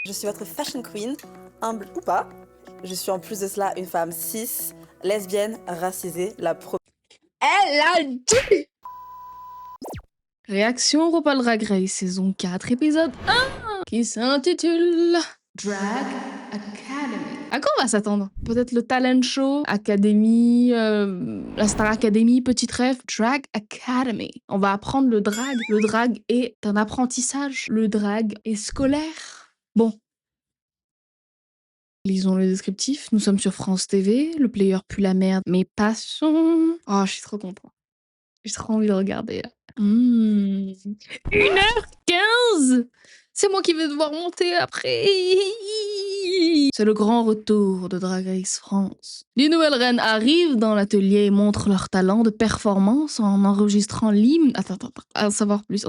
Je suis votre fashion queen, humble ou pas. Je suis en plus de cela une femme cis, lesbienne, racisée, la première. Elle a dit. Réaction RuPaul Drag Race, saison 4, épisode 1, qui s'intitule Drag Academy. À quoi on va s'attendre? Peut-être le talent show, Academy, la Star Academy, petite rêve, Drag Academy. On va apprendre le drag. Le drag est un apprentissage. Le drag est scolaire. Bon. Lisons le descriptif. Nous sommes sur France TV. Le player pue la merde. Mais passons. Oh, je suis trop content. J'ai trop envie de regarder là. 1h15. C'est moi qui vais devoir monter après. C'est le grand retour de Drag Race France. Les nouvelles reines arrivent dans l'atelier et montrent leur talent de performance en enregistrant l'hymne. Attends. En savoir plus.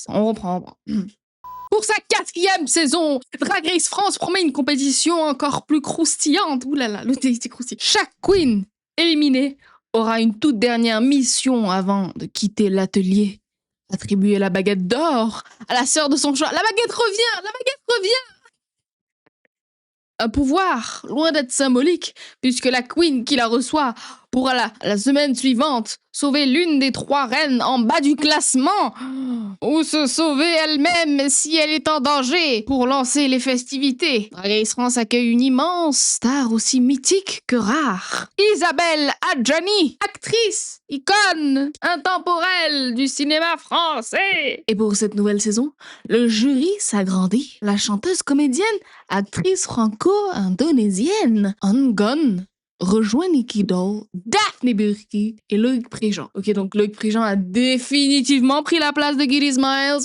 On reprend. Pour sa 4e saison, Drag Race France promet une compétition encore plus croustillante. Ouh là là, le thé croustillant. Chaque queen éliminée aura une toute dernière mission avant de quitter l'atelier. Attribuer la baguette d'or à la sœur de son choix. La baguette revient. Un pouvoir, loin d'être symbolique, puisque la queen qui la reçoit pourra la semaine suivante sauver l'une des 3 reines en bas du classement, ou se sauver elle-même si elle est en danger pour lancer les festivités. Drag Race France accueille une immense star aussi mythique que rare. Isabelle Adjani, actrice, icône, intemporelle du cinéma français. Et pour cette nouvelle saison, le jury s'agrandit. La chanteuse comédienne, actrice franco-indonésienne, Anggun, rejoint Nicky Doll, Daphne Burki et Loïc Préjean. Ok, donc Loïc Préjean a définitivement pris la place de Gilly Smiles.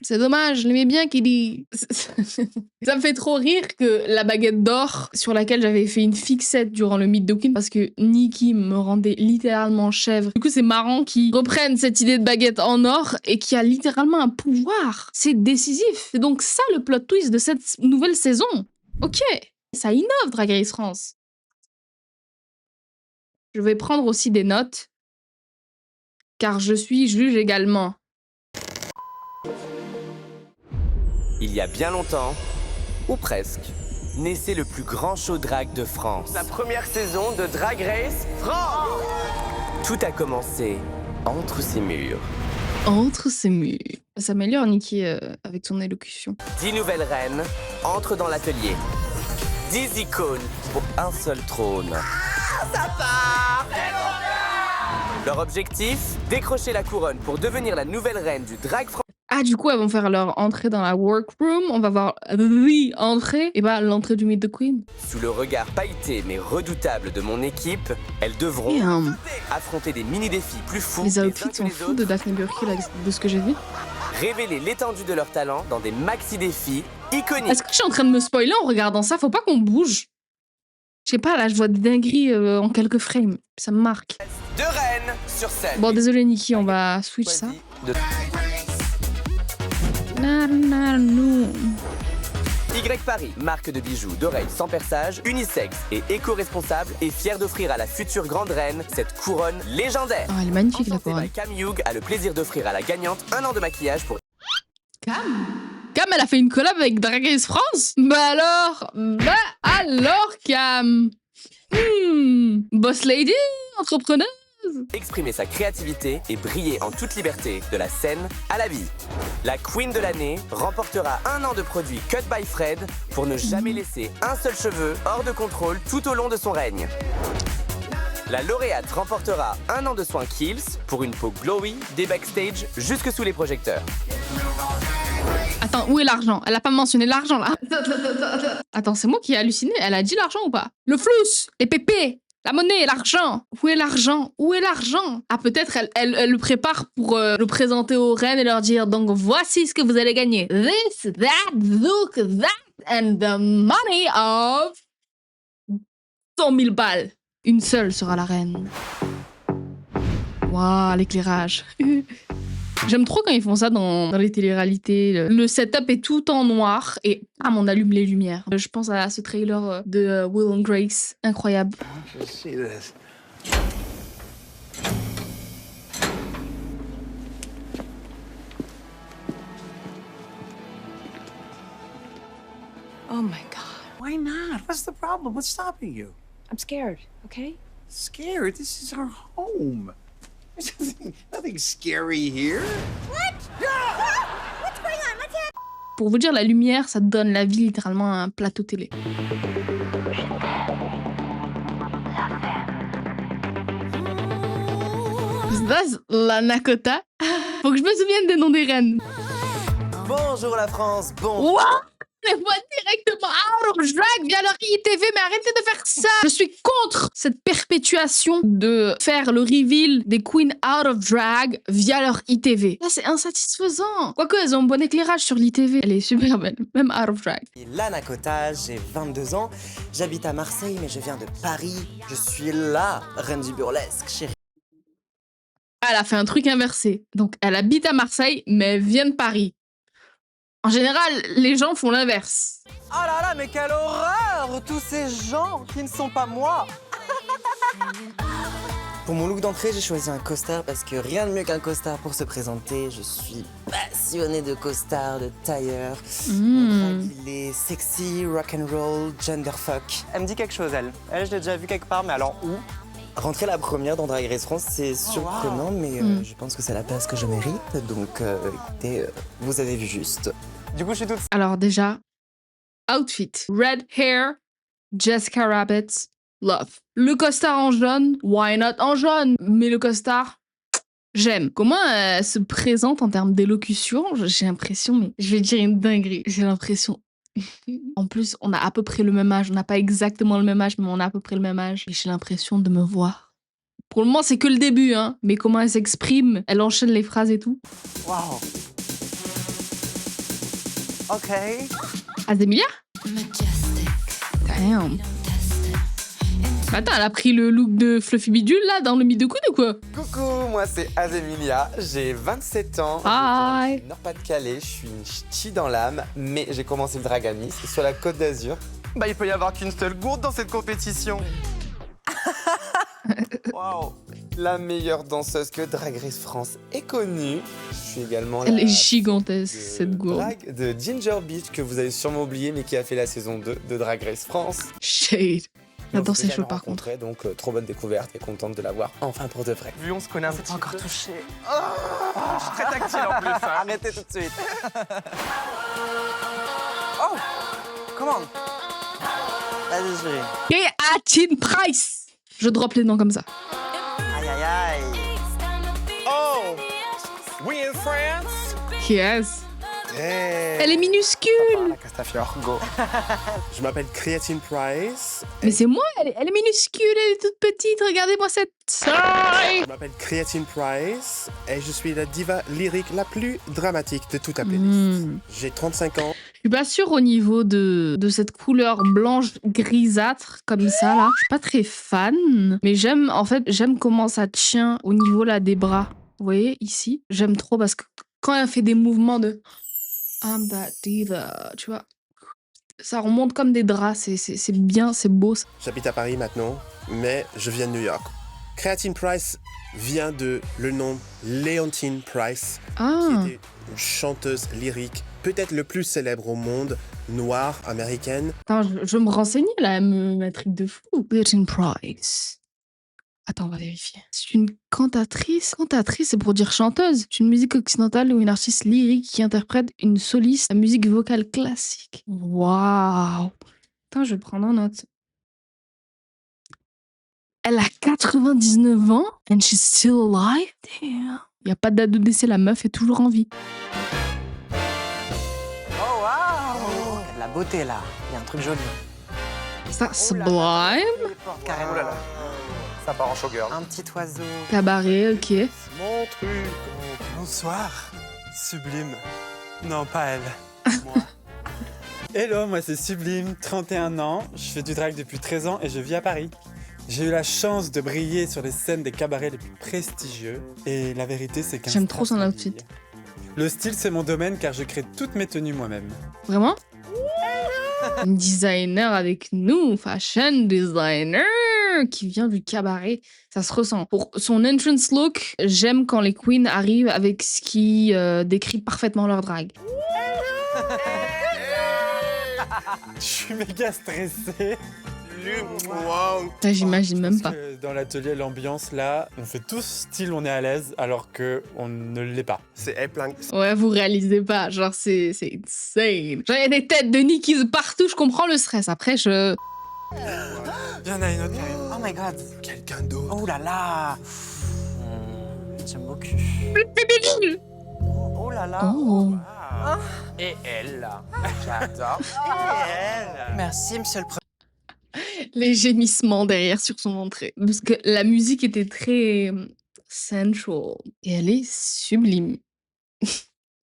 C'est dommage, je l'aimais bien Gilly. Ça me fait trop rire que la baguette d'or, sur laquelle j'avais fait une fixette durant le Meet the Queen, parce que Nicky me rendait littéralement chèvre. Du coup, c'est marrant qu'ils reprennent cette idée de baguette en or et qui a littéralement un pouvoir. C'est décisif. C'est donc ça le plot twist de cette nouvelle saison. Ok. Ça innove, Drag Race France. Je vais prendre aussi des notes, car je suis juge également. Il y a bien longtemps, ou presque, naissait le plus grand show drag de France. La première saison de Drag Race France. Tout a commencé entre ces murs. Entre ces murs. Ça s'améliore, Nicky, avec son élocution. 10 nouvelles reines entrent dans l'atelier. 10 icônes pour un seul trône. Ça part! Leur objectif, décrocher la couronne pour devenir la nouvelle reine du drag français. Ah, du coup, elles vont faire leur entrée dans la workroom. On va voir l'entrée. Et bah, l'entrée du Meet the Queen. Sous le regard pailleté mais redoutable de mon équipe, elles devront affronter des mini-défis plus fous. Les outfits sont fous de Daphne Burki, là, de ce que j'ai vu. Révéler l'étendue de leur talent dans des maxi-défis iconiques. Est-ce que je suis en train de me spoiler en regardant ça? Faut pas qu'on bouge. Je sais pas, là, je vois des dingueries en quelques frames. Ça me marque. 2 reines sur scène. Bon, désolé, Nicky, on va switch ça. Y Paris, marque de bijoux d'oreilles sans perçage, unisexe et éco-responsable, est fière d'offrir à la future grande reine cette couronne légendaire. Oh, elle est magnifique, la couronne. Cam Hughes a le plaisir d'offrir à la gagnante 1 an de maquillage pour... Cam, elle a fait une collab avec Drag Race France? Bah alors, Cam. Boss lady, entrepreneuse. exprimer sa créativité et briller en toute liberté de la scène à la vie. La Queen de l'année remportera 1 an de produits Cut by Fred pour ne jamais laisser un seul cheveu hors de contrôle tout au long de son règne. La lauréate remportera 1 an de soins Kiehl's pour une peau glowy des backstage jusque sous les projecteurs. Attends, où est l'argent? Elle a pas mentionné l'argent là. Attends, c'est moi qui ai halluciné. Elle a dit l'argent ou pas? Le flous, les pépés, la monnaie, l'argent. Où est l'argent? Où est l'argent? Ah, peut-être elle le prépare pour le présenter aux reines et leur dire donc voici ce que vous allez gagner. This, that, look, that, and the money of 100 000 balles. Une seule sera la reine. Waouh, l'éclairage. J'aime trop quand ils font ça dans les téléréalités. Le setup est tout en noir et on allume les lumières. Je pense à ce trailer de Will and Grace. Incroyable. Oh my God. Why not? What's the problem? What's stopping you? I'm scared, okay? Scared? This is our home. There's nothing scary here. Pour vous dire, la lumière, ça donne la vie littéralement à un plateau télé. That's la Nakota. Faut que je me souvienne des noms des reines. Bonjour la France, bon. What? Les voix directement out of drag via leur ITV, mais arrêtez de faire ça! Je suis contre cette perpétuation de faire le reveal des queens out of drag via leur ITV. Là, c'est insatisfaisant. Quoique, elles ont un bon éclairage sur l'ITV. Elle est super belle, même out of drag. Lana Kota, j'ai 22 ans, j'habite à Marseille mais je viens de Paris. Je suis la reine du burlesque, chérie. Elle a fait un truc inversé. Donc, elle habite à Marseille, mais elle vient de Paris. En général, les gens font l'inverse. Oh là là, mais quelle horreur! Tous ces gens qui ne sont pas moi! Pour mon look d'entrée, j'ai choisi un costard parce que rien de mieux qu'un costard pour se présenter. Je suis passionnée de costards, de tailleurs. Mon drag, il est sexy, rock'n'roll, genderfuck. Elle me dit quelque chose, elle. Elle, je l'ai déjà vue quelque part, mais alors où? Rentrer la première dans Drag Race France, c'est surprenant, mais je pense que c'est la place que je mérite. Donc, écoutez, vous avez vu juste. Du coup, je suis toute... Alors déjà, outfit. Red hair, Jessica Rabbit, love. Le costard en jaune, why not en jaune? Mais le costard, j'aime. Comment elle se présente en termes d'élocution? J'ai l'impression, mais je vais dire une dinguerie. J'ai l'impression... En plus, on a à peu près le même âge. On n'a pas exactement le même âge, mais on a à peu près le même âge. Et j'ai l'impression de me voir. Pour le moment, c'est que le début, hein. Mais comment elle s'exprime, elle enchaîne les phrases et tout. Waouh. Ok. Azemilia? Damn. Attends, elle a pris le look de Fluffy Bidule, là, dans le mid de coude ou quoi? Coucou, moi c'est Azemilia, j'ai 27 ans. Hi. Nord-Pas-de-Calais, je suis une ch'ti dans l'âme, mais j'ai commencé le drag à Nice, sur la Côte d'Azur. Bah il peut y avoir qu'une seule gourde dans cette compétition. Waouh. La meilleure danseuse que Drag Race France est connue. Je suis également Elle la est gigantesque, cette gourde. drag de Ginger Beach que vous avez sûrement oublié, mais qui a fait la saison 2 de Drag Race France. Shade. J'adore ces cheveux par contre. Donc trop bonne découverte et contente de l'avoir enfin pour de vrai. Vu on se connaît un petit peu. Encore touché. Je suis très tactile en plus. Hein. Arrêtez tout de suite. Oh, come on. Vas-y, chérie. Kreatine Price. Je drop les noms comme ça. Aïe, aïe, aïe. Oh, we in France? Yes. Hey. Elle est minuscule. Castafiore, go. Je m'appelle Creatine Price. Mais c'est moi, elle est minuscule, elle est toute petite. Regardez-moi cette taille. Je m'appelle Creatine Price et je suis la diva lyrique la plus dramatique de toute la playlist. J'ai 35 ans. Je suis pas sûre au niveau de cette couleur blanche grisâtre comme ça là. Je suis pas très fan, mais j'aime comment ça tient au niveau là des bras. Vous voyez ici, j'aime trop parce que quand elle fait des mouvements de I'm that diva, tu vois, ça remonte comme des draps. C'est bien, c'est beau. J'habite à Paris maintenant, mais je viens de New York. Creatine Price vient de le nom Leontine Price, Ah. qui était une chanteuse lyrique, peut-être le plus célèbre au monde, noire, américaine. Attends, je vais me renseigner là, elle me m'intrigue de fou. Creatine Price. Attends, on va vérifier. C'est une cantatrice. Cantatrice, c'est pour dire chanteuse. C'est une musique occidentale ou une artiste lyrique qui interprète une soliste, la musique vocale classique. Waouh. Attends, je vais prendre en note. Elle a 99 ans and she's still alive. Damn. Il n'y a pas de date de décès, la meuf est toujours en vie. Oh, waouh. Il y a de la beauté, là. Il y a un truc joli. Ça, sublime. Les portes, carrément. Oh là là. Ça part en showgirl. Un petit oiseau. Cabaret, ok. Mon truc. Bonsoir, Sublime. Non, pas elle. Moi. Hello, moi c'est Sublime, 31 ans. Je fais du drag depuis 13 ans et je vis à Paris. J'ai eu la chance de briller sur les scènes des cabarets les plus prestigieux. Et la vérité, c'est qu'un J'aime trop son strass outfit. m'habille. Le style, c'est mon domaine car je crée toutes mes tenues moi-même. Vraiment? Une designer avec nous, fashion designer qui vient du cabaret. Ça se ressent. Pour son entrance look, j'aime quand les queens arrivent avec ce qui décrit parfaitement leur drag. Je suis méga stressé. Wow. Ça, j'imagine même pas. Parce que dans l'atelier, l'ambiance là, on fait tous style on est à l'aise alors que on ne l'est pas. C'est plein. Ouais, vous réalisez pas. Genre, c'est insane. Genre, il y a des têtes de Nickies partout, je comprends le stress. Après, je... Il y en a une autre qui arrive. Oh my god. Quelqu'un d'autre. Oh là là. J'aime beaucoup. Oh là là. Oh. Et elle, là. J'adore. Merci, monsieur le Les gémissements derrière sur son entrée. Parce que la musique était très sensual. Et elle est sublime.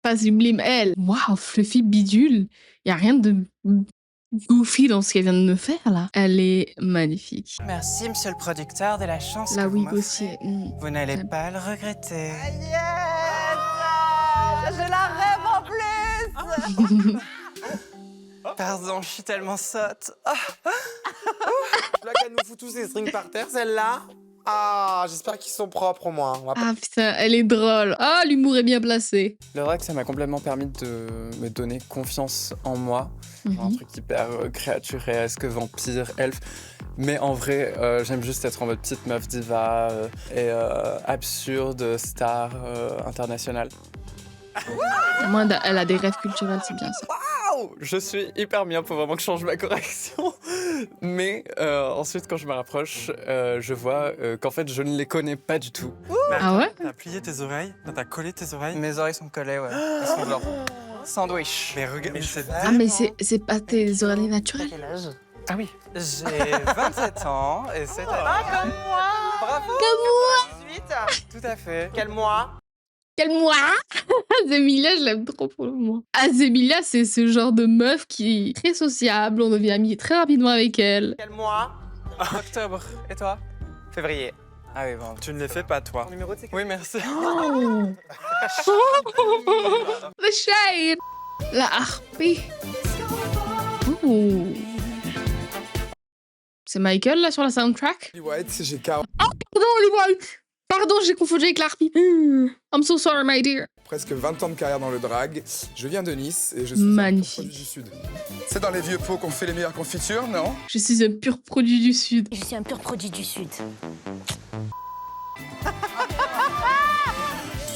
Pas sublime, elle. Waouh, Fluffy bidule. Il a rien de goofy dans ce qu'elle vient de me faire, là. Elle est magnifique. Merci, monsieur le producteur, de la chance La que vous wig m'offrez. aussi. Vous n'allez J'aime. pas le regretter. Je la rêve en plus. Pardon, je suis tellement sotte. Ah. Là qu'elle nous fout tous ces strings par terre, celle-là. Ah, j'espère qu'ils sont propres au moins. On va pas- Ah putain, elle est drôle. Ah, l'humour est bien placé. Le drag, ça m'a complètement permis de me donner confiance en moi. Un truc hyper créaturesque, vampire, elfe. Mais en vrai, j'aime juste être en mode petite meuf diva et absurde star internationale. Moi, elle a des rêves culturels, c'est bien ça. Waouh, je suis hyper myope, faut vraiment que je change ma correction. Mais ensuite, quand je me rapproche, je vois qu'en fait, je ne les connais pas du tout. Mais Ah ouais? T'as plié tes oreilles? Non, t'as collé tes oreilles? Mes oreilles sont collées, ouais. Elles sont genre sandwich. Mais regarde, mais c'est Ah, mais c'est pas tes oreilles naturelles. Quel âge? Ah oui. J'ai 27 ans et c'est Comme moi. Bravo. Comme moi. 18. Tout à fait. Quel mois? Quel moi? Azemilia, je l'aime trop pour le moment. Azemilia, c'est ce genre de meuf qui est très sociable, on devient amis très rapidement avec elle. Quel mois? Octobre. Et toi? Février. Ah oui, bon. Tu ne les fais pas, toi. Ton numéro de sécurité? Oui, merci. Oh. Le shade. La harpie. Oh. C'est Michael, là, sur la soundtrack? White, j'ai 40, Pardon, Oli White. Pardon, j'ai confondu avec l'harpie. I'm so sorry, my dear. presque 20 ans de carrière dans le drag. Je viens de Nice et je suis un Magnifique. produit du Sud. C'est dans les vieux pots qu'on fait les meilleures confitures, non? Je suis un pur produit du Sud. Je suis un pur produit du Sud.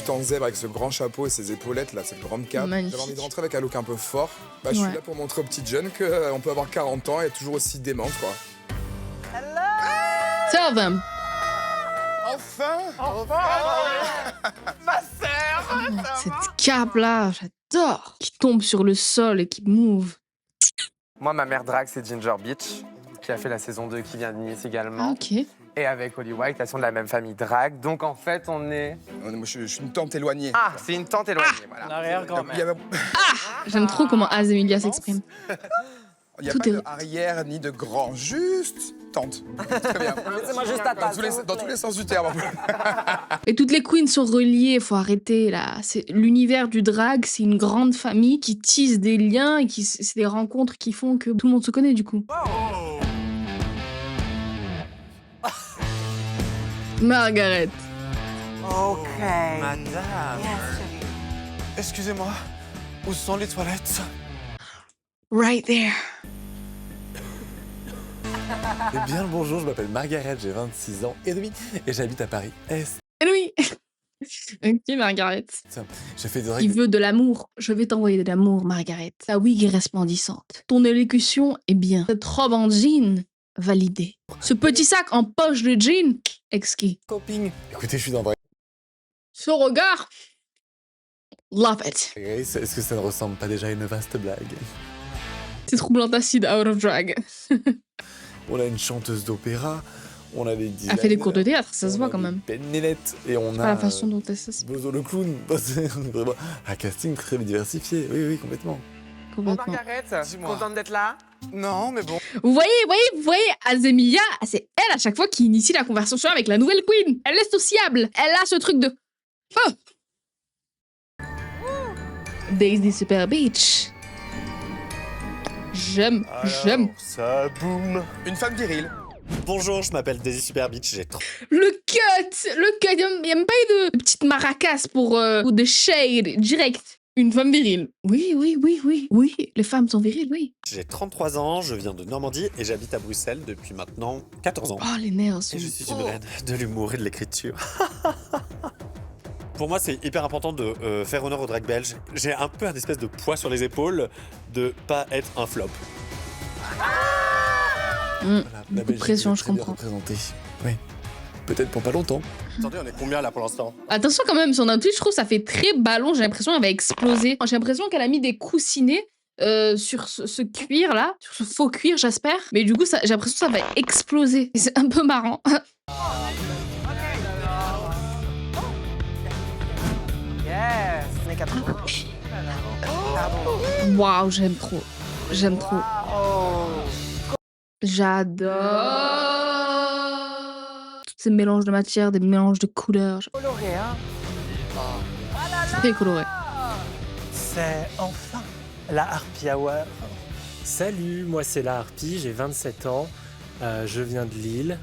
Tout en zèbre avec ce grand chapeau et ses épaulettes, là, cette grande cape. Magnifique. J'avais envie de rentrer avec un look un peu fort. Bah, je Ouais. suis là pour montrer aux petites jeunes qu'on peut avoir 40 ans et être toujours aussi démente, quoi. Tell them. Enfin! Cette cape-là, j'adore. Qui tombe sur le sol et qui move. Moi, ma mère drag, c'est Ginger Beach, qui a fait la saison 2, qui vient de Nice également. Ok. Et avec Holly White, elles sont de la même famille drag. Donc en fait, on est... Moi, je suis une tante éloignée. Ah, c'est une tante éloignée, voilà. En arrière-grand-mère. Il y a, J'aime trop comment Azemilia s'exprime. il y a Tout pas est- de arrière ni de grand, juste tante. Très bien. Laissez-moi juste ta tasse, Dans tous les sens du terme. en plus. Et toutes les queens sont reliées, faut arrêter là. C'est l'univers du drag, c'est une grande famille qui tisse des liens et qui c'est des rencontres qui font que tout le monde se connaît du coup. Margaret. Ok. Madame. Excusez-moi, où sont les toilettes? Right there. Eh bien, le bonjour, je m'appelle Margaret, j'ai 26 ans et demi et j'habite à Paris Est. Et oui. Ok, Margaret. J'ai fait des Il règles. veut de l'amour. Je vais t'envoyer de l'amour, Margaret. Ta wig est resplendissante. Ton élocution est bien. Cette robe en jean, validée. Ce petit sac en poche de jean, exquis. Coping. Écoutez, je suis dans Drag Ce regard, love it. Race. Est-ce que ça ne ressemble pas déjà à une vaste blague? C'est troublant acide out of drag. On a une chanteuse d'opéra, on a des Elle fait des cours de théâtre, ça se on voit a quand des même. Ben Nénette et on Pas a la façon dont elle se Bozo le clown. C'est vraiment un casting très diversifié. Oui, oui, complètement. Bon, complètement. Margaret, Dis-moi. contente d'être là? Non, mais bon. Vous voyez, Azemilia, c'est elle à chaque fois qui initie la conversation avec la nouvelle queen. Elle est sociable. Elle a ce truc de... Oh. Daisy Super Beach. J'aime. Ça boum. Une femme virile. Bonjour, je m'appelle Daisy Super Beach, j'ai 30. Le cut. Il n'y a même pas eu de petite maracas pour de shade direct. Une femme virile. Oui, oui, oui, oui. Oui, les femmes sont viriles, oui. J'ai 33 ans, je viens de Normandie et j'habite à Bruxelles depuis maintenant 14 ans. Oh, les nerfs sont... Et je suis une reine de l'humour et de l'écriture. Pour moi, c'est hyper important de faire honneur au drag belge. J'ai un peu un espèce de poids sur les épaules de pas être un flop. La Beaucoup de Belgique pression, est je très bien comprends. représentée. Oui. Peut-être pour pas longtemps. Attendez, on est combien là pour l'instant? Attention quand même, son outfit, je trouve, ça fait très ballon. J'ai l'impression qu'elle va exploser. J'ai l'impression qu'elle a mis des coussinets sur ce cuir là, sur ce faux cuir, j'espère. Mais du coup, j'ai l'impression que ça va exploser. Et c'est un peu marrant. Waouh, j'aime trop. J'aime trop. J'adore. Tous ces mélanges de matières, des mélanges de couleurs. Coloré, hein? Très coloré. C'est enfin la Harpy Hour. Salut, moi c'est la Harpy, j'ai 27 ans, je viens de Lille.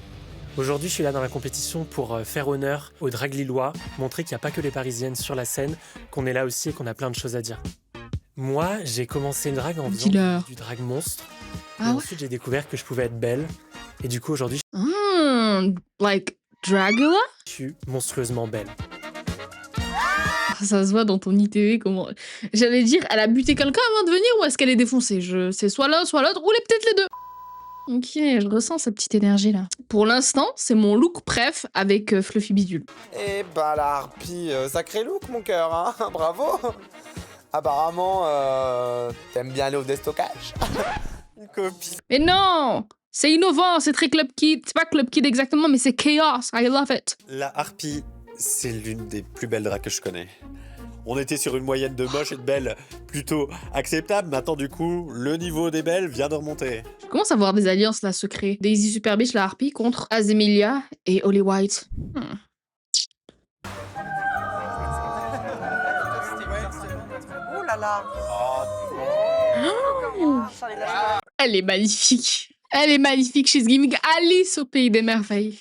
Aujourd'hui je suis là dans la compétition pour faire honneur aux drags lillois, montrer qu'il n'y a pas que les parisiennes sur la scène, qu'on est là aussi et qu'on a plein de choses à dire. Moi j'ai commencé le drag en faisant Dis-leur. du drag monstre, et Ah ouais? ensuite j'ai découvert que je pouvais être belle, et du coup aujourd'hui Like Dragula? je suis monstrueusement belle. Ça se voit dans ton ITV comment... J'allais dire, elle a buté quelqu'un avant de venir ou est-ce qu'elle est défoncée? C'est soit l'un, soit l'autre, ou peut-être les deux. Ok, je ressens cette petite énergie là. Pour l'instant, c'est mon look préf avec Fluffy Bidule. Eh bah la Harpy, sacré look mon cœur, hein. Bravo. Apparemment, t'aimes bien aller au déstockage. Une copie. Mais non! C'est innovant, c'est très Club Kid. C'est pas Club Kid exactement, mais c'est chaos. I love it. La Harpy, c'est l'une des plus belles drags que je connais. On était sur une moyenne de moches et de belles plutôt acceptable. Maintenant, du coup, le niveau des belles vient de remonter. Je commence à voir des alliances là se créer. Daisy Super Bitch, la Harpy contre Azemilia et Holly White. Oh là là. Elle est magnifique. Elle est magnifique. She's giving Alice au pays des merveilles.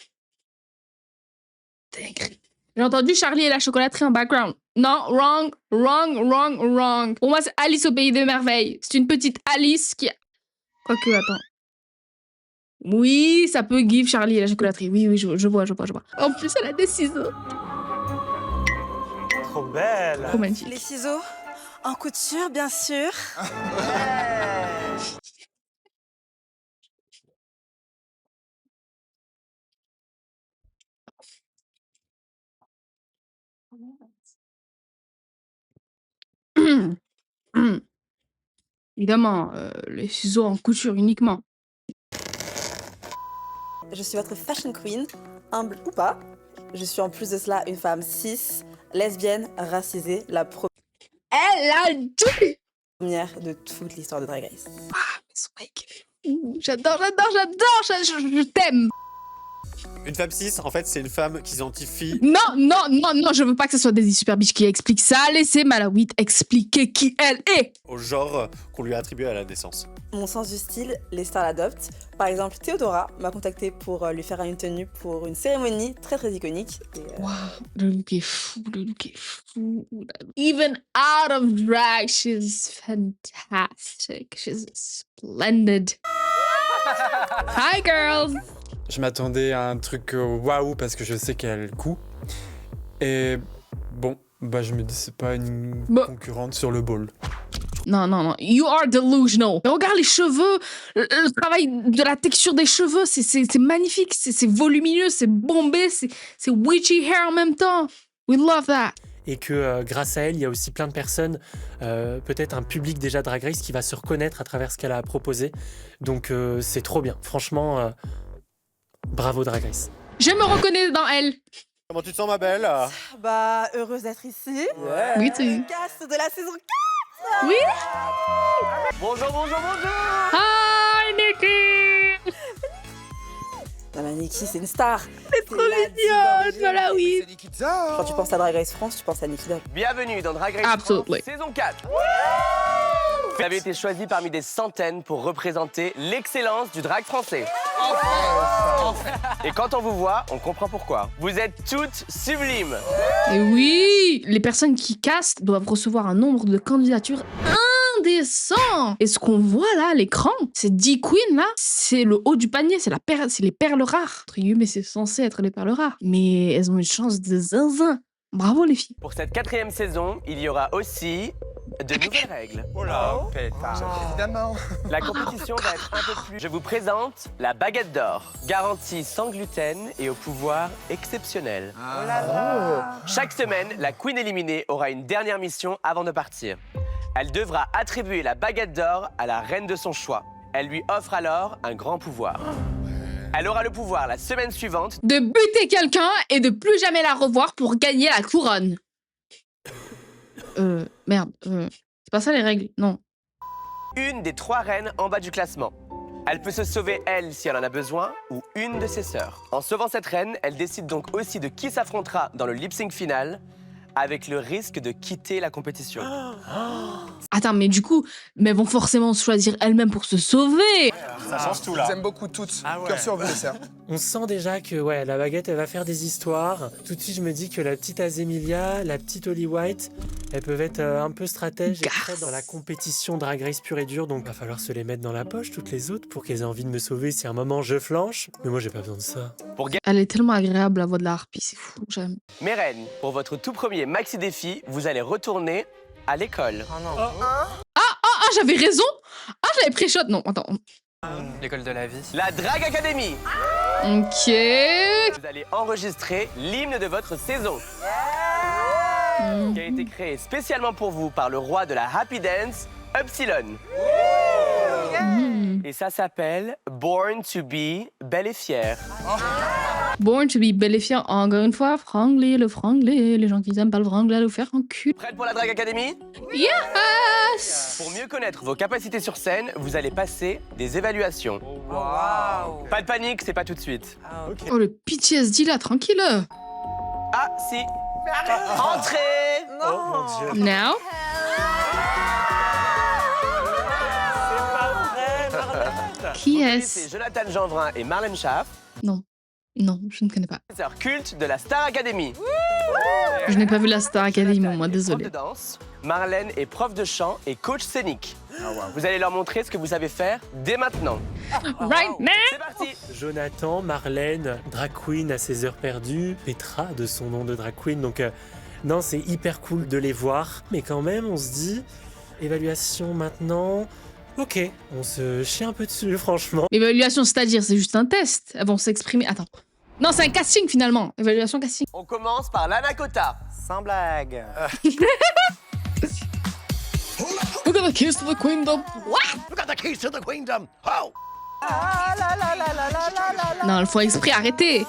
Dingue. J'ai entendu Charlie et la chocolaterie en background. Non, wrong, wrong, wrong, wrong. Pour moi, c'est Alice au pays des merveilles. C'est une petite Alice qui a... Quoique, attends. Oui, ça peut give Charlie et la chocolaterie. Oui, oui, je vois. En plus, elle a des ciseaux. Trop belle. Trop magnifique. Les ciseaux en couture, bien sûr. Évidemment, les ciseaux en couture uniquement. Je suis votre fashion queen, humble ou pas. Je suis en plus de cela une femme cis, lesbienne, racisée, la Elle a tout. première de toute l'histoire de Drag Race. J'adore, je t'aime. Une femme cis, en fait, c'est une femme qui s'identifie. Non, je veux pas que ce soit Daisy Super Bitch qui explique ça. Laissez Malawit expliquer qui elle est. Au genre qu'on lui a attribué à la naissance. Mon sens du style, les stars l'adoptent. Par exemple, Théodora m'a contacté pour lui faire une tenue pour une cérémonie très très iconique. Wow, le look est fou, Even out of drag, she's fantastic. She's splendid. Hi girls. Je m'attendais à un truc waouh parce que je sais qu'elle coud. Et bon, bah je me dis c'est pas une concurrente sur le ball. Non, you are delusional. Mais regarde les cheveux, le travail de la texture des cheveux, c'est magnifique, c'est volumineux, c'est bombé, c'est witchy hair en même temps. We love that. Et que grâce à elle, il y a aussi plein de personnes, peut-être un public déjà Drag Race qui va se reconnaître à travers ce qu'elle a proposé. Donc c'est trop bien. Franchement, bravo Drag Race. Je me reconnais dans elle. Comment tu te sens, ma belle? Bah, heureuse d'être ici. Yeah. Oui, tu. Cast de la saison 4. Oui. Bonjour. Hi, Nikki. Non, mais Nikki, c'est une star. C'est trop mignonne, voilà, oui. Quand tu penses à Drag Race France, tu penses à Nikki Dog. Bienvenue dans Drag Race Absolutely. France, saison 4. Vous avez été choisi parmi des centaines pour représenter l'excellence du drag français. Et quand on vous voit, on comprend pourquoi. Vous êtes toutes sublimes. Et oui, les personnes qui castent doivent recevoir un nombre de candidatures indécent. Et ce qu'on voit là à l'écran, ces 10 queens là, c'est le haut du panier, c'est les perles rares. Entre guillemets, c'est censé être les perles rares. Mais elles ont une chance de zinzin. Bravo les filles. Pour cette 4e saison, il y aura aussi de nouvelles règles. Oh là, pétard. Évidemment. La compétition va être un peu plus... Je vous présente la baguette d'or, garantie sans gluten et au pouvoir exceptionnel. Oh là là. Chaque semaine, la queen éliminée aura une dernière mission avant de partir. Elle devra attribuer la baguette d'or à la reine de son choix. Elle lui offre alors un grand pouvoir. Elle aura le pouvoir la semaine suivante de buter quelqu'un et de plus jamais la revoir pour gagner la couronne. Merde, c'est pas ça les règles, non. une des 3 reines en bas du classement. Elle peut se sauver, elle, si elle en a besoin, ou une de ses sœurs. En sauvant cette reine, elle décide donc aussi de qui s'affrontera dans le lip-sync final, avec le risque de quitter la compétition. Attends, mais du coup, elles vont forcément se choisir elles-mêmes pour se sauver. Ça change tout, là. Je vous aime beaucoup toutes. Cœur sur vous, les sœurs. On sent déjà que la baguette, elle va faire des histoires. Tout de suite, je me dis que la petite Azemilia, la petite Holly White, elles peuvent être un peu stratèges et prêtes dans la compétition Drag Race pure et dure. Donc, va falloir se les mettre dans la poche, toutes les autres, pour qu'elles aient envie de me sauver si à un moment je flanche. Mais moi, j'ai pas besoin de ça. Elle est tellement agréable, la voix de la harpie, c'est fou, j'aime. Mes reines, pour votre tout premier maxi défi, vous allez retourner à l'école. Oh non. Ah, j'avais raison. Ah, j'avais pré-shot. Non, attends. L'école de la vie. La Drag Academy. Ok. Vous allez enregistrer l'hymne de votre saison. Qui a été créé spécialement pour vous par le roi de la Happy Dance, Upsilon. Et ça s'appelle Born to be belle et fière. Born to be belle et fière, encore une fois, franglais, le franglais, les gens qui aiment pas le franglais, le faire en cul. Prête pour la Drag Academy? Yes! Pour mieux connaître vos capacités sur scène, vous allez passer des évaluations. Wow. Pas de panique, c'est pas tout de suite. Oh, le PTSD là, tranquille. Ah, si. Entrez! Non. Now? Qui est-ce? C'est Jonathan Jeanvrin et Marlène Schaff. Non, je ne connais pas. Professeur culte de la Star Academy. Je n'ai pas vu la Star Academy, moi, désolé. Prof de danse. Marlène est prof de chant et coach scénique. Vous allez leur montrer ce que vous savez faire dès maintenant. Right now! C'est parti! Jonathan, Marlène, drag queen à ses heures perdues, Petra de son nom de drag queen. Donc, non, c'est hyper cool de les voir. Mais quand même, on se dit, évaluation maintenant. Ok, on se chie un peu dessus, franchement. Évaluation, c'est-à-dire, c'est juste un test. Elles vont s'exprimer. Attends. Non, c'est un casting finalement. Évaluation casting. On commence par l'Anakota. Sans blague. Who got the keys to the queendom? What? Who got the keys to the queendom? Oh! Non, elles font exprès, arrêtez.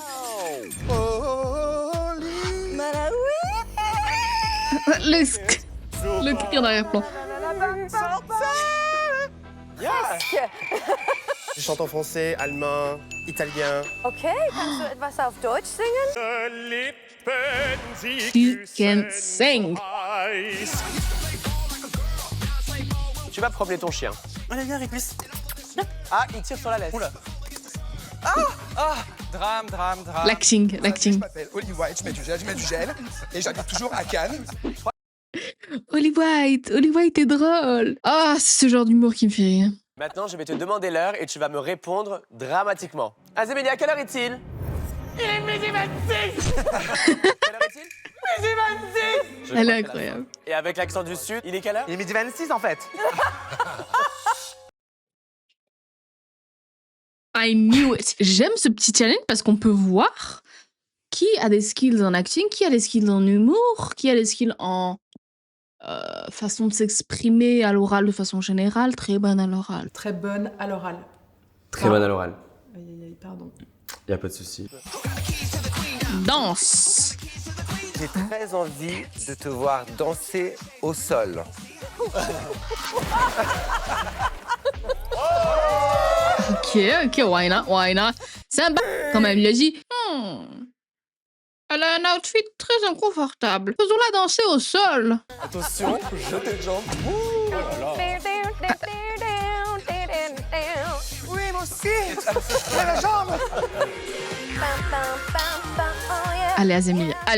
Le cri en arrière-plan. Je chante en français, allemand, italien. Okay, kannst du etwas auf Deutsch singen? You can sing. Tu vas promener ton chien. Allez, viens, Réclus. Ah, il tire sur la laisse. Oula. Drame. L'acting. Je m'appelle Holly White, je mets du gel et j'habite toujours à Cannes. Holly White est drôle. Ah, c'est ce genre d'humour qui me fait rire. Maintenant, je vais te demander l'heure et tu vas me répondre dramatiquement. Azémélie, à quelle heure est-il? Il est midi 26. Quelle heure est-il? Midi 26. Elle est incroyable. Et avec l'accent du Sud, il est quelle heure? Il est midi 26 en fait. I knew it. J'aime ce petit challenge parce qu'on peut voir qui a des skills en acting, qui a des skills en humour, qui a des skills en façon de s'exprimer à l'oral de façon générale. Très bonne à l'oral. Très bonne à l'oral. Très bonne à l'oral. Aïe, pardon. Y a pas de souci. Danse. J'ai très envie de te voir danser au sol. Ok, why not? C'est un quand même, il a dit. Elle a un outfit très inconfortable. Faisons-la danser au sol. Attention, jetez de jambes. Oui, mon aussi. J'ai la jambe. Allez,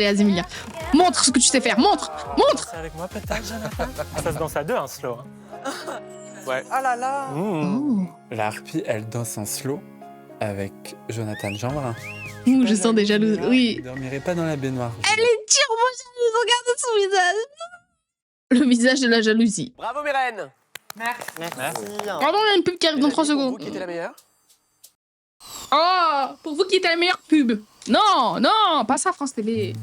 Azemilia. Montre ce que tu sais faire, montre. C'est avec moi peut-être, Jonathan. Ça se danse à deux, un slow. Ouais. Oh là là. La harpie, elle danse en slow avec Jonathan Jeanbrun. Je sens des jalouses, oui. Je ne dormirai pas dans la baignoire. Elle est turbo jalouse, regardez son visage. Le visage de la jalousie. Bravo Myrène. Merci. Pardon, il y a une pub qui arrive dans 3 secondes. Vous qui était la meilleure? Oh, pour vous qui êtes la meilleure pub. Non, pas ça, France TV.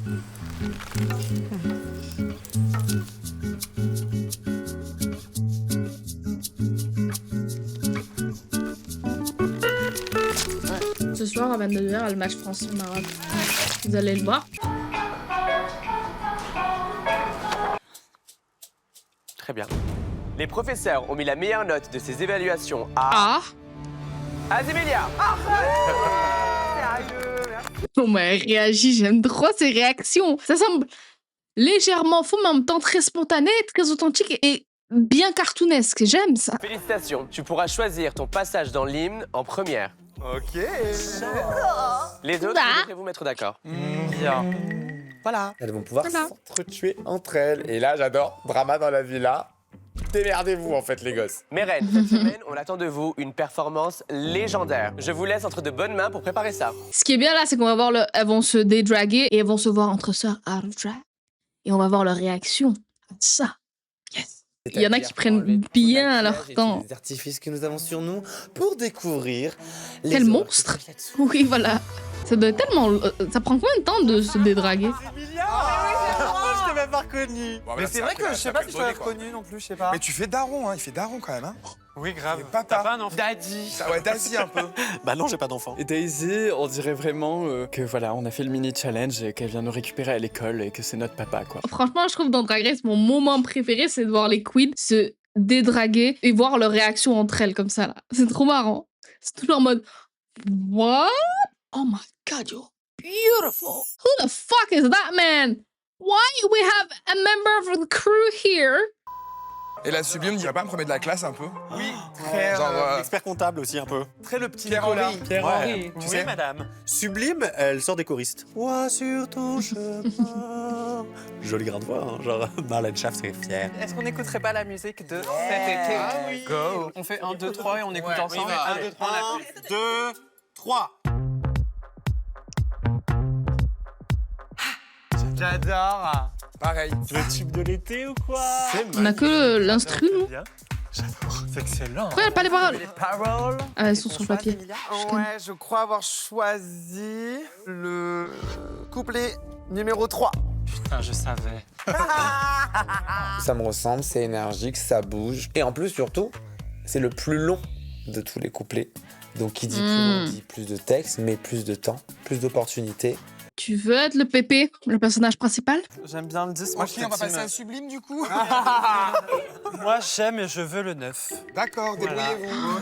Ce soir à 22h, le match France-Maroc. Vous allez le voir. Très bien. Les professeurs ont mis la meilleure note de ces évaluations à... Azemilia. Oh, mais elle réagit, j'aime trop ses réactions. Ça semble légèrement faux, mais en même temps très spontané, très authentique et bien cartoonesque. J'aime ça. Félicitations, tu pourras choisir ton passage dans l'hymne en première. Ok. Les autres, devez-vous mettre d'accord. Bien. Voilà. Elles vont pouvoir s'entretuer entre elles. Et là, j'adore. Drama dans la villa. Démerdez-vous, en fait, les gosses. Mérène, cette semaine, on attend de vous une performance légendaire. Je vous laisse entre de bonnes mains pour préparer ça. Ce qui est bien là, c'est qu'on va voir elles vont se dédraguer et elles vont se voir entre sœurs out of drag. Et on va voir leur réaction à ça. Yes. Il y en a qui prennent bien leur temps. Les artifices que nous avons sur nous pour découvrir les Quel monstre. Oui, voilà. Ça doit tellement... ça prend combien de temps de se dédraguer? Je t'ai même pas reconnu. Bon, Mais là, c'est vrai que je sais pas si je t'avais quoi. reconnu non plus, je sais pas. Mais tu fais daron, hein. Il fait daron quand même, hein. Oui, grave. Papa. Pas un enfant. Daddy. Ça, ouais, Daisy un peu. Bah non, j'ai pas d'enfant. Et Daisy, on dirait vraiment que voilà, on a fait le mini challenge et qu'elle vient nous récupérer à l'école et que c'est notre papa, quoi. Franchement, je trouve dans Drag Race, mon moment préféré, c'est de voir les queens se dédraguer et voir leur réaction entre elles comme ça, là. C'est trop marrant. C'est toujours en mode « What? Oh my God, you're beautiful. Who the fuck is that man? Why we have a member of the crew here? » Et la Sublime, tu vas pas me promettre de la classe un peu? Oui, très. Genre, Expert comptable aussi, un peu. Très le petit Pierre-Henri. Nicolas. Pierre-Henri. Tu sais, madame. Sublime, elle sort des choristes. Toi sur ton chemin. Joli grain de voix, hein. Genre Marlène Schaff serait fière. Est-ce qu'on n'écouterait pas la musique de cet été? Ah oui. Go. On fait 1, 2, 3 et on écoute ensemble. 1, 2, 3, 2, 3. J'adore. Pareil. Le tube de l'été ou quoi? On a que l'instru, nous. J'adore, c'est excellent. Pourquoi il n'y a pas les paroles? Les paroles. Ah, elles sont sur le papier. Ouais, je crois avoir choisi le couplet numéro 3. Putain, je savais. Ça me ressemble, c'est énergique, ça bouge. Et en plus, surtout, c'est le plus long de tous les couplets. Donc, qui dit plus long dit plus de texte, mais plus de temps, plus d'opportunités. Tu veux être le pépé, le personnage principal? J'aime bien le 10. Ok, on va passer à Sublime du coup. Moi, j'aime et je veux le 9. D'accord, débrouillez-vous.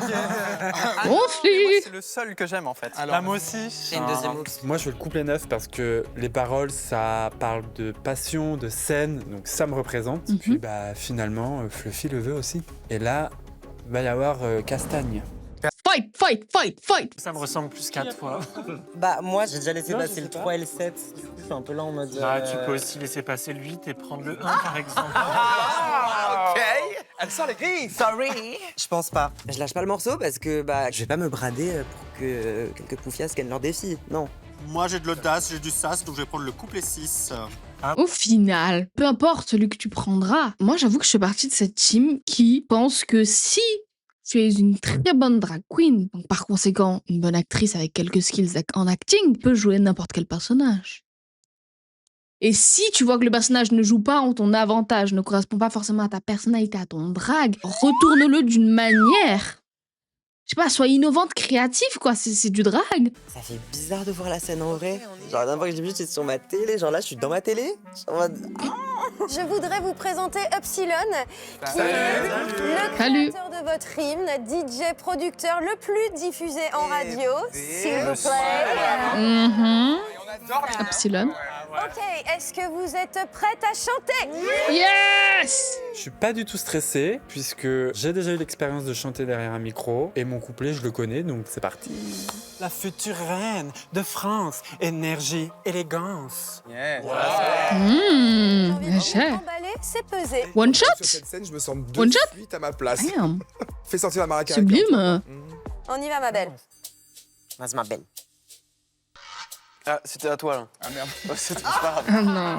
Bon, C'est le seul que j'aime en fait. Alors, Moi aussi. J'ai une deuxième option. Moi, je veux le couplet neuf parce que les paroles, ça parle de passion, de scène, donc ça me représente. Puis bah finalement, Fluffy le veut aussi. Et là, va y avoir Castagne. Fight, fight, fight, fight! Ça me ressemble plus qu'à toi. Bah, moi, j'ai déjà laissé passer le 3 et le 7. Du coup, je suis un peu là en mode. Bah, tu peux aussi laisser passer le 8 et prendre le 1, par exemple. Ok. Elle sort les griffes. Sorry. Je pense pas. Je lâche pas le morceau parce que bah, je vais pas me brader pour que quelques poufias gagnent leur défi. Non. Moi, j'ai de l'audace, j'ai du sas, donc je vais prendre le couplet 6. Au final, peu importe celui que tu prendras, moi j'avoue que je fais partie de cette team qui pense que si tu es une très bonne drag queen, donc par conséquent une bonne actrice avec quelques skills en acting, peut jouer n'importe quel personnage. Et si tu vois que le personnage ne joue pas en ton avantage, ne correspond pas forcément à ta personnalité, à ton drag, retourne-le d'une manière. Je sais pas, sois innovante, créative, quoi, c'est du drag. Ça fait bizarre de voir la scène en vrai. Genre, la dernière fois que j'ai vu, j'étais sur ma télé. Genre là, je suis dans ma télé. Je suis en mode. Je voudrais vous présenter Upsilon, qui est le Salut. créateur de votre hymne, DJ, producteur le plus diffusé en radio, s'il vous plaît. Epsilon. Ok, est-ce que vous êtes prête à chanter? Yes! Je suis pas du tout stressé puisque j'ai déjà eu l'expérience de chanter derrière un micro et mon couplet, je le connais, donc c'est parti. La future reine de France, énergie, élégance. Mmh, Emballé, c'est pesé. One shot? Sur cette scène, je me sens de One shot? suite à ma place. Damn. Fais sortir la maraca. Sublime. On y va, ma belle. Vas-y, ma belle. Ah, c'était à toi là. Ah merde. C'était pas grave. Ah non.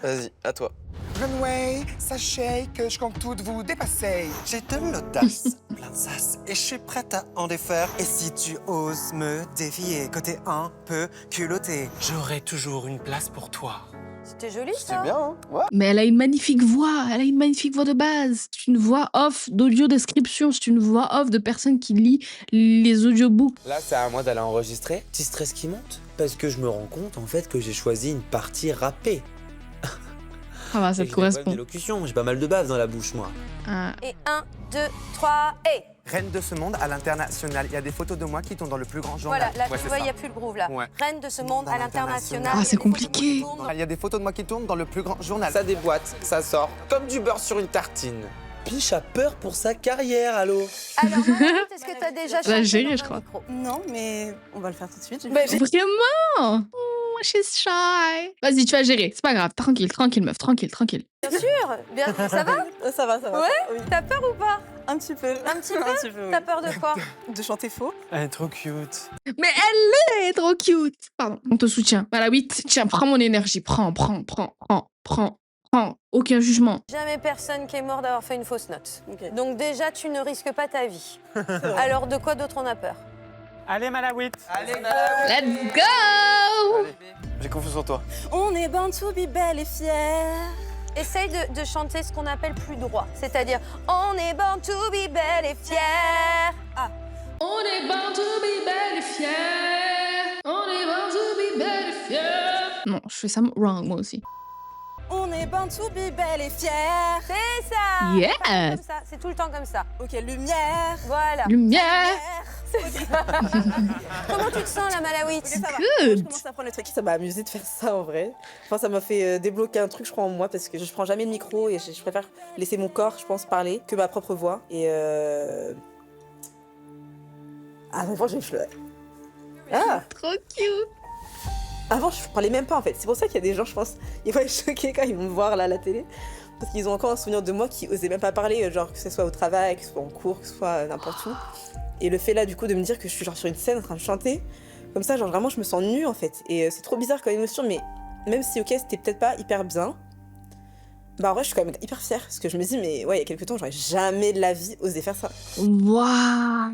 Vas-y, à toi. Runway, sachez que je compte toutes vous dépasser. J'ai de l'audace, plein de sas, et je suis prête à en défaire. Et si tu oses me défier, côté un peu culotté, J'aurai toujours une place pour toi. C'était joli, ça. C'est bien, hein? Ouais. Mais elle a une magnifique voix. Elle a une magnifique voix de base. C'est une voix off d'audio description. C'est une voix off de personne qui lit les audiobooks. Là, c'est à moi d'aller enregistrer. Petit stress qui monte. Parce que je me rends compte, en fait, que j'ai choisi une partie rappée. Ah bah, ça Et te j'ai des problèmes correspond. d'élocution. J'ai pas mal de bave dans la bouche, moi. Ah. Et 1, 2, 3, et... Reine de ce monde à l'international. Il y a des photos de moi qui tombent dans le plus grand journal. Voilà, là, tu vois, il n'y a plus le groove, là. Ouais. Reine de ce monde à l'international. Ah, c'est compliqué. Il y a des photos de moi qui tournent dans le plus grand journal. Ça déboîte, ça sort. Comme du beurre sur une tartine. Piche a peur pour sa carrière, allô. Alors, Marguerite, est-ce que tu as déjà Elle a chanté géré, dans je un crois. micro? Non, mais on va le faire tout de suite. Vraiment? Oh, she's shy. Vas-y, tu vas gérer. C'est pas grave. Tranquille, tranquille, meuf. Tranquille, tranquille. Bien sûr. Bien, ça va? Ça va, ça va. Ouais? Oui. T'as peur ou pas? Un petit peu. Un petit peu? Un petit peu, oui. T'as peur de quoi? De chanter faux. Elle est trop cute. Mais elle est trop cute. Pardon. On te soutient. Voilà, 8. Tiens, prends mon énergie. Prends. Aucun jugement. Jamais personne qui est mort d'avoir fait une fausse note. Ok. Donc déjà, tu ne risques pas ta vie. Alors, de quoi d'autre on a peur? Allez, Malawit. Let's go! J'ai confiance en toi. On est born to be belle et fière. Essaye de chanter ce qu'on appelle plus droit. C'est-à-dire, on est born to be belle et fière. Ah. On est born to be belle et fière. On est born to be belle et fière. Non, je fais ça wrong, moi aussi. On est born to be belle et fière. C'est ça. Yes. C'est comme ça. C'est tout le temps comme ça. Ok, lumière. Voilà. Lumière. C'est ça. Comment tu te sens, la Malawit? Ok, ça va. Good. Je commence à prendre le truc. Ça m'a amusé de faire ça en vrai. Enfin, ça m'a fait débloquer un truc, je crois, en moi parce que je prends jamais le micro et je préfère laisser mon corps, je pense, parler que ma propre voix. Et ah, avant, j'ai pleurer. Ah, Trop cute. avant, je parlais même pas en fait. C'est pour ça qu'il y a des gens, je pense, ils vont être choqués quand ils vont me voir là à la télé. Parce qu'ils ont encore un souvenir de moi qui osait même pas parler, genre que ce soit au travail, que ce soit en cours, que ce soit n'importe où. Et le fait là, du coup, de me dire que je suis genre sur une scène en train de chanter, comme ça, genre vraiment, je me sens nue en fait. Et c'est trop bizarre comme émotion, mais même si, ok, c'était peut-être pas hyper bien, bah en vrai, je suis quand même hyper fière. Parce que je me dis, mais ouais, il y a quelques temps, j'aurais jamais de la vie osé faire ça. Waouh.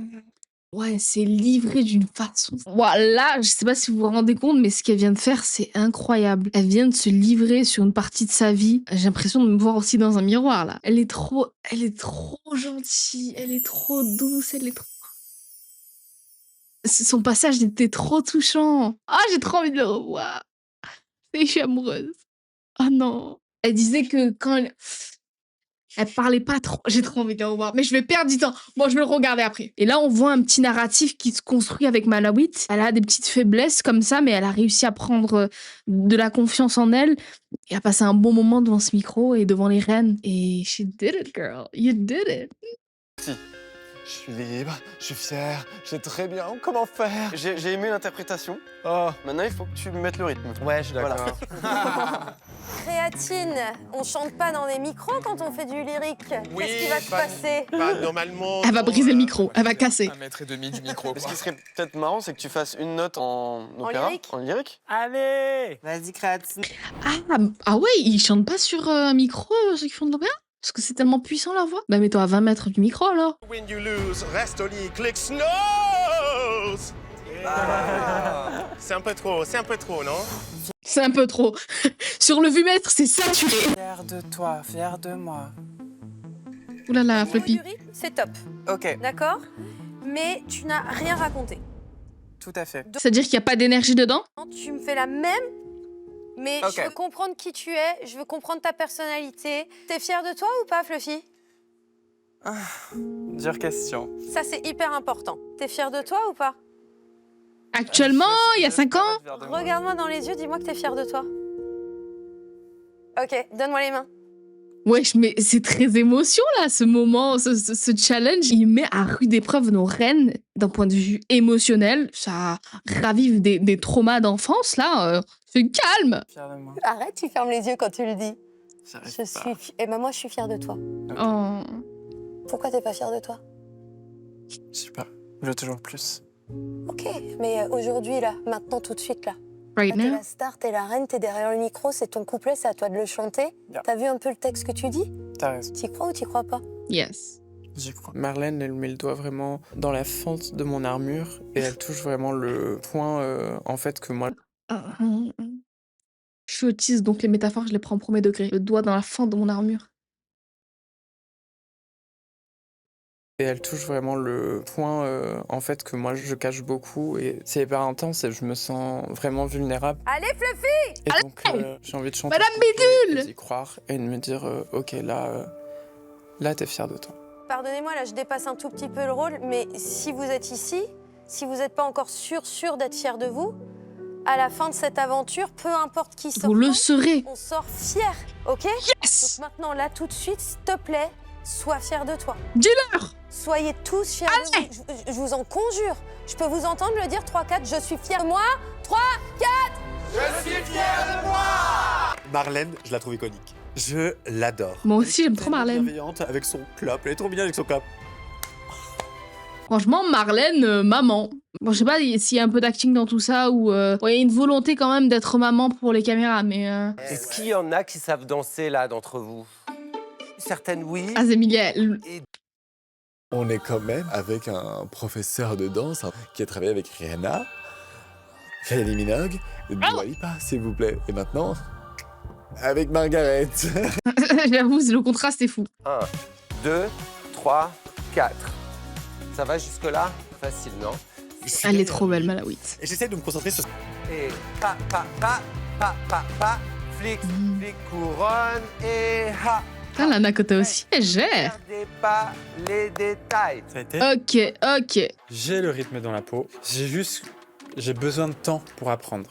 Ouais, c'est livré d'une façon. Voilà, je sais pas si vous vous rendez compte, mais ce qu'elle vient de faire, c'est incroyable. Elle vient de se livrer sur une partie de sa vie. J'ai l'impression de me voir aussi dans un miroir là. Elle est trop gentille, elle est trop douce, elle est trop. Son passage était trop touchant. Ah, j'ai trop envie de le revoir. Je suis amoureuse. Ah non. Elle disait que quand elle parlait pas trop. J'ai trop envie de le revoir. Mais je vais perdre du temps. Bon, je vais le regarder après. Et là, on voit un petit narratif qui se construit avec Malawit. Elle a des petites faiblesses comme ça, mais elle a réussi à prendre de la confiance en elle et à passer un bon moment devant ce micro et devant les reines. Et she did it, girl. You did it. Je suis libre, je suis fier, je sais très bien comment faire. J'ai aimé l'interprétation. Oh. Maintenant, il faut que tu me mettes le rythme. Ouais, je suis d'accord. Créatine, on chante pas dans des micros quand on fait du lyrique. Qu'est-ce qui va se passer? Normalement. Elle va briser le micro. Elle va casser. 1,5 m du micro. Ce qui serait peut-être marrant, c'est que tu fasses une note en opéra, lyrique. en lyrique. Allez. Vas-y, Créatine. Ah ouais, ils chantent pas sur un micro, ceux qui font de l'opéra? Parce que c'est tellement puissant leur voix. Bah mets-toi à 20 mètres du micro alors. When you lose, reste au lit, click snooze. C'est un peu trop, non? C'est un peu trop. Sur le vumètre, c'est saturé. Fier de toi, fier de moi. Ouh là là, Au niveau Floppy. du rythme, c'est top, Ok, d'accord? Mais tu n'as rien raconté. tout à fait. C'est-à-dire qu'il n'y a pas d'énergie dedans? Tu me fais la même, mais Ok. je veux comprendre qui tu es, je veux comprendre ta personnalité. T'es fière de toi ou pas, Fluffy? Dure question. Ça, c'est hyper important. T'es fière de toi ou pas? Actuellement, il y a 5 ans. Regarde-moi dans les yeux, dis-moi que t'es fière de toi. Ok, donne-moi les mains. Wesh, mais c'est très émotion là, ce moment, ce challenge. Il met à rude épreuve nos reines d'un point de vue émotionnel. Ça ravive des traumas d'enfance là. C'est calme. Arrête, tu fermes les yeux quand tu le dis. Eh ben moi, je suis fière de toi. Oh. Pourquoi t'es pas fière de toi? Je sais pas, je veux toujours plus. Ok, mais aujourd'hui, là, maintenant, tout de suite, là. Right T'es now. la star, t'es la reine, t'es derrière le micro, c'est ton couplet, c'est à toi de le chanter. Yeah. T'as vu un peu le texte que tu dis? T'as raison. T'y crois ou t'y crois pas? Yes. J'y crois. Marlène, elle met le doigt vraiment dans la fente de mon armure et elle touche vraiment le point en fait que moi. Je suis autiste, donc les métaphores, je les prends au premier degré. Le doigt dans la fente de mon armure. Et elle touche vraiment le point en fait que moi je cache beaucoup et c'est hyper intense et je me sens vraiment vulnérable. Allez, Fluffy! Et donc j'ai envie de chanter. Madame ce couplet Bidule et d'y croire et de me dire ok là t'es fière de toi. Pardonnez-moi, là, je dépasse un tout petit peu le rôle, mais si vous êtes ici, si vous n'êtes pas encore sûr d'être fier de vous, à la fin de cette aventure, peu importe qui sort, Vous le serez. on sort fier, ok? Yes! Donc maintenant, là, tout de suite, s'il te plaît, sois fier de toi. Dis-leur! Soyez tous fiers de vous. Je vous en conjure. Je peux vous entendre le dire 3-4, je suis fière de moi. 3, 4! Je suis fier de moi. Marlène, je la trouve iconique. Je l'adore. Moi aussi, j'aime trop Marlène. Bienveillante avec son clap, elle est trop mignonne avec son clap. Franchement, Marlène, maman. Bon, je sais pas s'il y a un peu d'acting dans tout ça ou il y a une volonté quand même d'être maman pour les caméras, mais... Est-ce qu'il y en a qui savent danser là d'entre vous? Certaines oui. Ah, c'est Miguel. On est quand même avec un professeur de danse qui a travaillé avec Rihanna, Kylie Minogue, Dua Lipa, s'il vous plaît. Et maintenant, avec Margaret. J'avoue, le contraste est fou. 1, 2, 3, 4. Ça va jusque-là? Facile, non? Elle est trop belle, Malawi. Et j'essaie de me concentrer sur... Et pa, flic, flic, couronne, et ha. Ah, la Nakota aussi, elle gère. Regardez pas les détails. Ça a été. Ok. J'ai le rythme dans la peau. J'ai besoin de temps pour apprendre.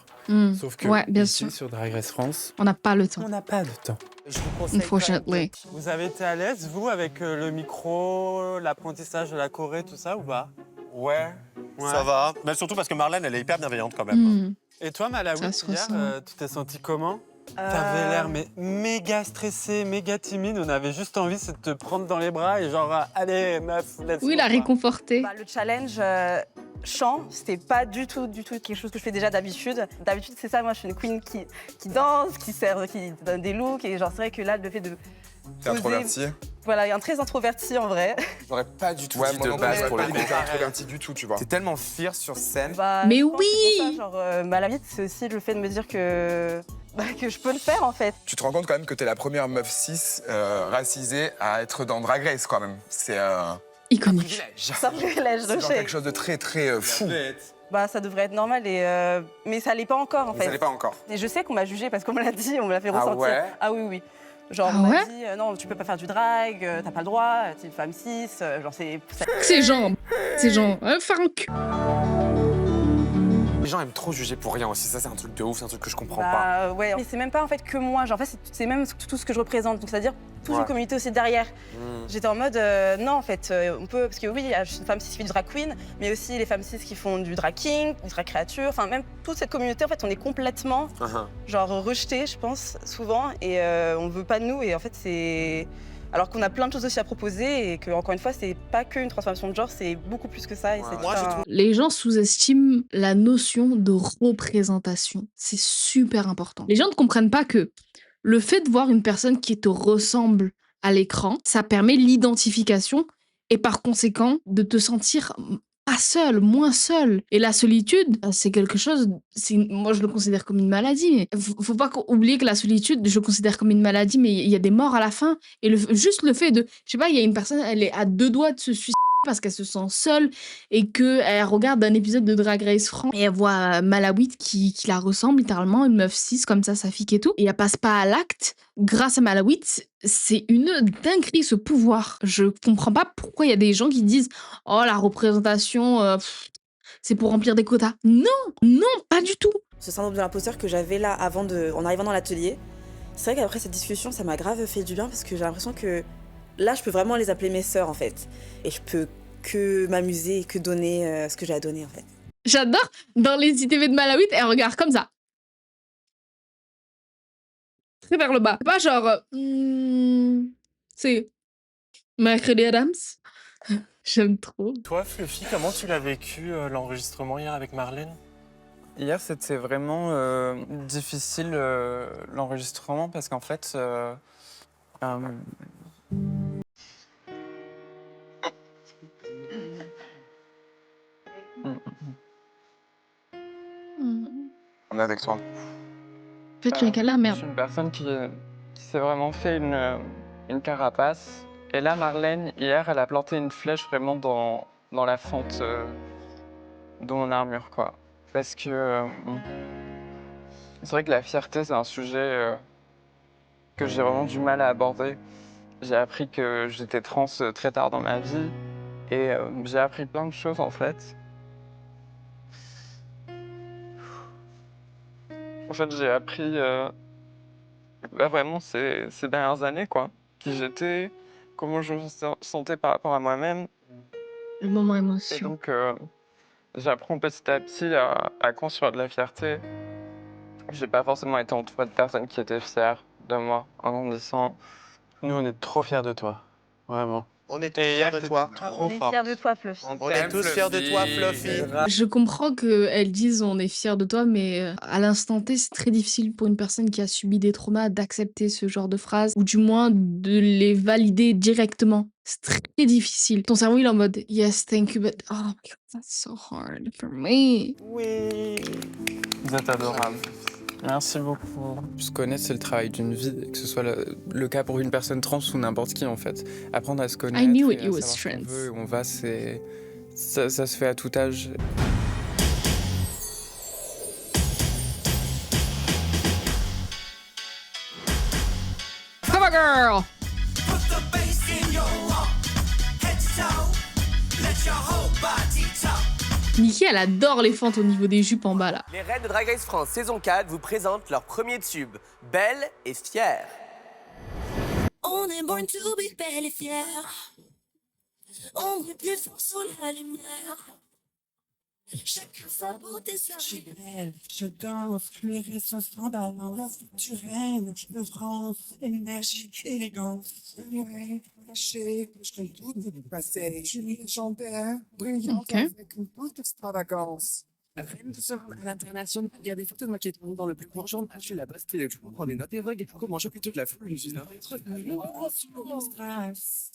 Sauf que ouais, bien ici, sûr. sur Drag Race France, On n'a pas le temps. on n'a pas de temps. Je vous conseille Unfortunately. Vous avez été à l'aise, vous, avec le micro, l'apprentissage de la Corée, tout ça, ou pas? Ouais, ça va. Mais surtout parce que Marlène, elle est hyper bienveillante quand même. Hmm. Et toi, Malawi, Ça se hier, ressent. tu t'es senti comment? T'avais l'air méga stressé, méga timide. On avait juste envie de te prendre dans les bras et genre, allez, meuf, let's go. Oui, la réconforter. Bah, le challenge chant, c'était pas du tout quelque chose que je fais déjà d'habitude. D'habitude, c'est ça, moi je suis une queen qui danse, qui donne des looks. Et genre, c'est vrai que là, le fait de. T'es introverti? Voilà, il y a un très introverti en vrai. J'aurais pas du tout dit dit de de base base pour le coup. T'es introverti du tout, tu vois. T'es tellement fier sur scène. Bah, Mais je pense que oui! c'est pour ça, genre, Malawi, c'est aussi le fait de me dire que je peux le faire en fait. Tu te rends compte quand même que t'es la première meuf cis racisée à être dans Drag Race quand même. C'est iconique. C'est un privilège, C'est je genre sais. quelque chose de très très fou. Bah, ça devrait être normal, mais ça l'est pas encore en Mais fait. ça l'est pas encore. Et je sais qu'on m'a jugé parce qu'on me l'a dit, on me l'a fait Ah ressentir. ouais? Ah oui. Genre, Ah on m'a ouais dit, non, tu peux pas faire du drag, t'as pas le droit, t'es une femme cis, genre c'est... Ces gens, funk. Les gens aiment trop juger pour rien aussi. Ça, c'est un truc de ouf, c'est un truc que je comprends pas. Bah ouais, mais c'est même pas en fait que moi, genre en fait c'est même tout ce que je représente, donc c'est-à-dire toute une communauté aussi derrière. J'étais en mode, non en fait, on peut, parce que oui, je suis une femme cis qui fait du drag queen, mais aussi les femmes cis qui font du drag king, du drag créature, enfin même toute cette communauté, en fait on est complètement genre rejetés, je pense, souvent, et on veut pas de nous, et en fait c'est... Alors qu'on a plein de choses aussi à proposer et que, encore une fois, c'est pas qu'une transformation de genre, c'est beaucoup plus que ça. Et c'est Moi, je trouve... Les gens sous-estiment la notion de représentation. C'est super important. Les gens ne comprennent pas que le fait de voir une personne qui te ressemble à l'écran, ça permet l'identification et par conséquent de te sentir pas seul, moins seul. Et la solitude, c'est quelque chose, moi je le considère comme une maladie. Mais faut pas oublier que la solitude, je le considère comme une maladie, mais il y a des morts à la fin. Et juste le fait de, je sais pas, il y a une personne, elle est à 2 doigts de se suicider parce qu'elle se sent seule et qu'elle regarde un épisode de Drag Race France et elle voit Malawi qui la ressemble littéralement, une meuf cis comme ça fique et tout. Et elle passe pas à l'acte. Grâce à Malawi, c'est une dinguerie ce pouvoir. Je comprends pas pourquoi il y a des gens qui disent « Oh, la représentation, c'est pour remplir des quotas. Non, non, pas du tout. Ce syndrome de l'imposteur que j'avais là en arrivant dans l'atelier, c'est vrai qu'après cette discussion, ça m'a grave fait du bien parce que j'ai l'impression que là, je peux vraiment les appeler mes sœurs en fait. Et je peux que m'amuser et que donner ce que j'ai à donner en fait. J'adore, dans les ITV de Malawit, elle regarde comme ça. Très vers le bas. Pas genre... c'est... Mercredi Adams. J'aime trop. Toi, Fluffy, comment tu l'as vécu l'enregistrement hier avec Marlène? Hier, c'était vraiment difficile l'enregistrement parce qu'en fait, On est avec toi. En fait, tu es quelle la merde. je suis une personne qui s'est vraiment fait une carapace. Et là, Marlène, hier, elle a planté une flèche vraiment dans la fente de mon armure, quoi. Parce que c'est vrai que la fierté, c'est un sujet que j'ai vraiment du mal à aborder. J'ai appris que j'étais trans très tard dans ma vie et j'ai appris plein de choses en fait. En fait, j'ai appris vraiment ces dernières années, quoi. Qui j'étais, comment je me sentais par rapport à moi-même. Le moment Et émotion. donc, j'apprends petit à petit à construire de la fierté. J'ai pas forcément été entouré de personnes qui étaient fières de moi en grandissant. Nous, on est trop fiers de toi. Vraiment. On est tous fiers de toi. On est fiers de toi, Fluffy. On est tous fiers de toi, Fluffy. Je comprends qu'elles disent on est fiers de toi, mais à l'instant T, c'est très difficile pour une personne qui a subi des traumas d'accepter ce genre de phrases, ou du moins de les valider directement. C'est très difficile. Ton cerveau, il est en mode yes, thank you, but oh my god, that's so hard for me. Oui. Vous êtes adorables. Merci beaucoup. Se connaître, c'est le travail d'une vie, que ce soit le cas pour une personne trans ou n'importe qui en fait. Apprendre à se connaître, I knew et it, à you was savoir où on trans. veut, où on va, ça se fait à tout âge. Come on, girl! Nikki, elle adore les fentes au niveau des jupes en bas là. Les reines de Drag Race France saison 4 vous présentent leur premier tube, Belle et fière. On est born to be belle et fière. On brille plus fort sous la lumière. Chacun sa beauté, sa belle. Je danse, les restes sont dans la structurelle. De France, énergie, élégance. Caché, je fais tout du passé. Je suis légendaire, brillante avec une toute extravagance. La reine de ce monde à l'international, il y a des photos de moi qui tombent dans le plus grand journal. Je suis la bosse télé, je prends des notes et regarde comment je fais toute la foule. Je suis un sur mon stress.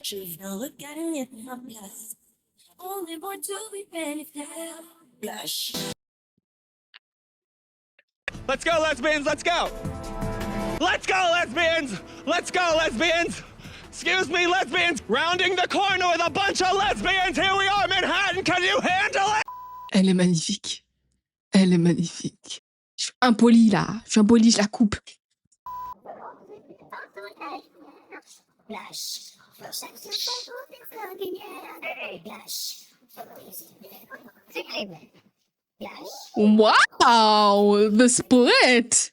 Je viens regagner ma place. On est born to be belle et fière. Flash. Let's go, lesbians, let's go! Let's go, lesbians! Let's go, lesbians! Excuse me, lesbians! Rounding the corner with a bunch of lesbians! Here we are, Manhattan! Can you handle it? Elle est magnifique. Elle est magnifique. Je suis impolie là. Je suis impolie, je la coupe. Wow! The split!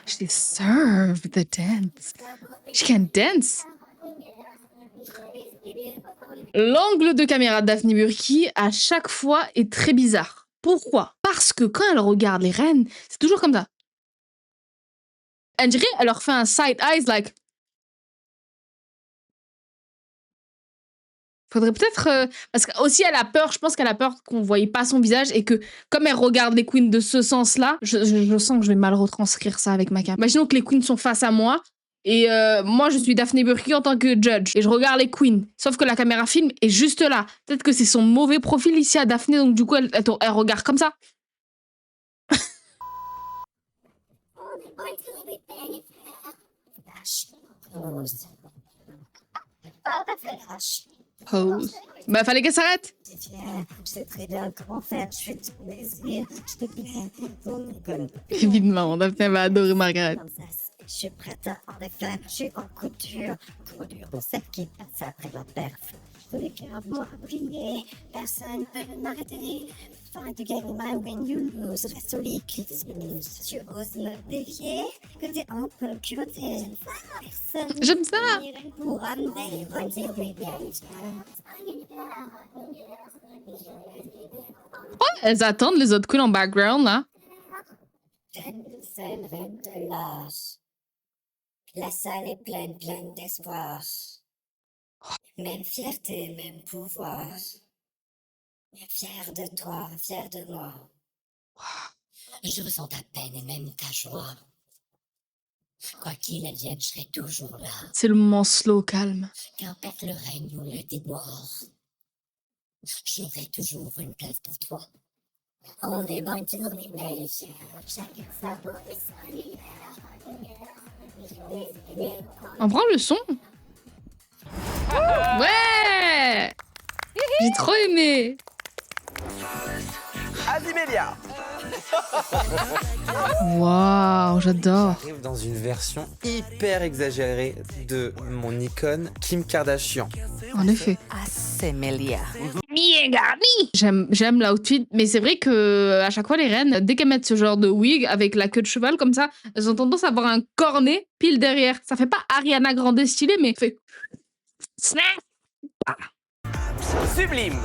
She deserved the dance. She can dance. L'angle de caméra de Daphne Burki, à chaque fois, est très bizarre. Pourquoi? Parce que quand elle regarde les reines, c'est toujours comme ça. Elle dirait, elle leur fait un side eyes, like... Faudrait peut-être... parce qu'aussi, elle a peur, je pense qu'elle a peur qu'on ne voyait pas son visage et que, comme elle regarde les queens de ce sens-là, je sens que je vais mal retranscrire ça avec ma cam. Imaginons que les queens sont face à moi, et moi, je suis Daphne Burki en tant que judge. Et je regarde les queens. Sauf que la caméra filme est juste là. Peut-être que c'est son mauvais profil ici à Daphne, donc du coup, elle regarde comme ça. Pose. Bah, fallait qu'elle s'arrête. Je sais très bien comment faire, je suis tout plaisir, je te plais. Évidemment, Daphne va adorer Margaret. Je suis prête à en faire, je suis en couture. Trop dur pour celle qui passe après la perf. tous les cas, moi, briller, personne peut m'arrêter. Find to get my when you lose, reste au lit, snooze. Tu oses me défier, que t'es un peu culotté. Personne J'aime ça. n'irait pour amener, until we get Oh, elles attendent les autres queens en background, là. Scène reine de l'âge. La salle est pleine, pleine d'espoir. Même fierté, même pouvoir. Fier de toi, fier de moi. Je ressens ta peine et même ta joie. Quoi qu'il advienne, je serai toujours là. C'est le moment slow, calme. Qu'importe le règne ou le déboire, j'aurai toujours une place pour toi. On est bon tourner, mais chacun sa peau et sa lumière. On prend le son. Ouais. J'ai trop aimé. Azimélia. Waouh, j'adore. J'arrive dans une version hyper exagérée de mon icône Kim Kardashian. En effet. Azimélia. Bien garni. J'aime l'outfit, mais c'est vrai que à chaque fois les reines, dès qu'elles mettent ce genre de wig avec la queue de cheval comme ça, elles ont tendance à avoir un cornet pile derrière. Ça fait pas Ariana Grande stylé, mais fait snap. Sublime.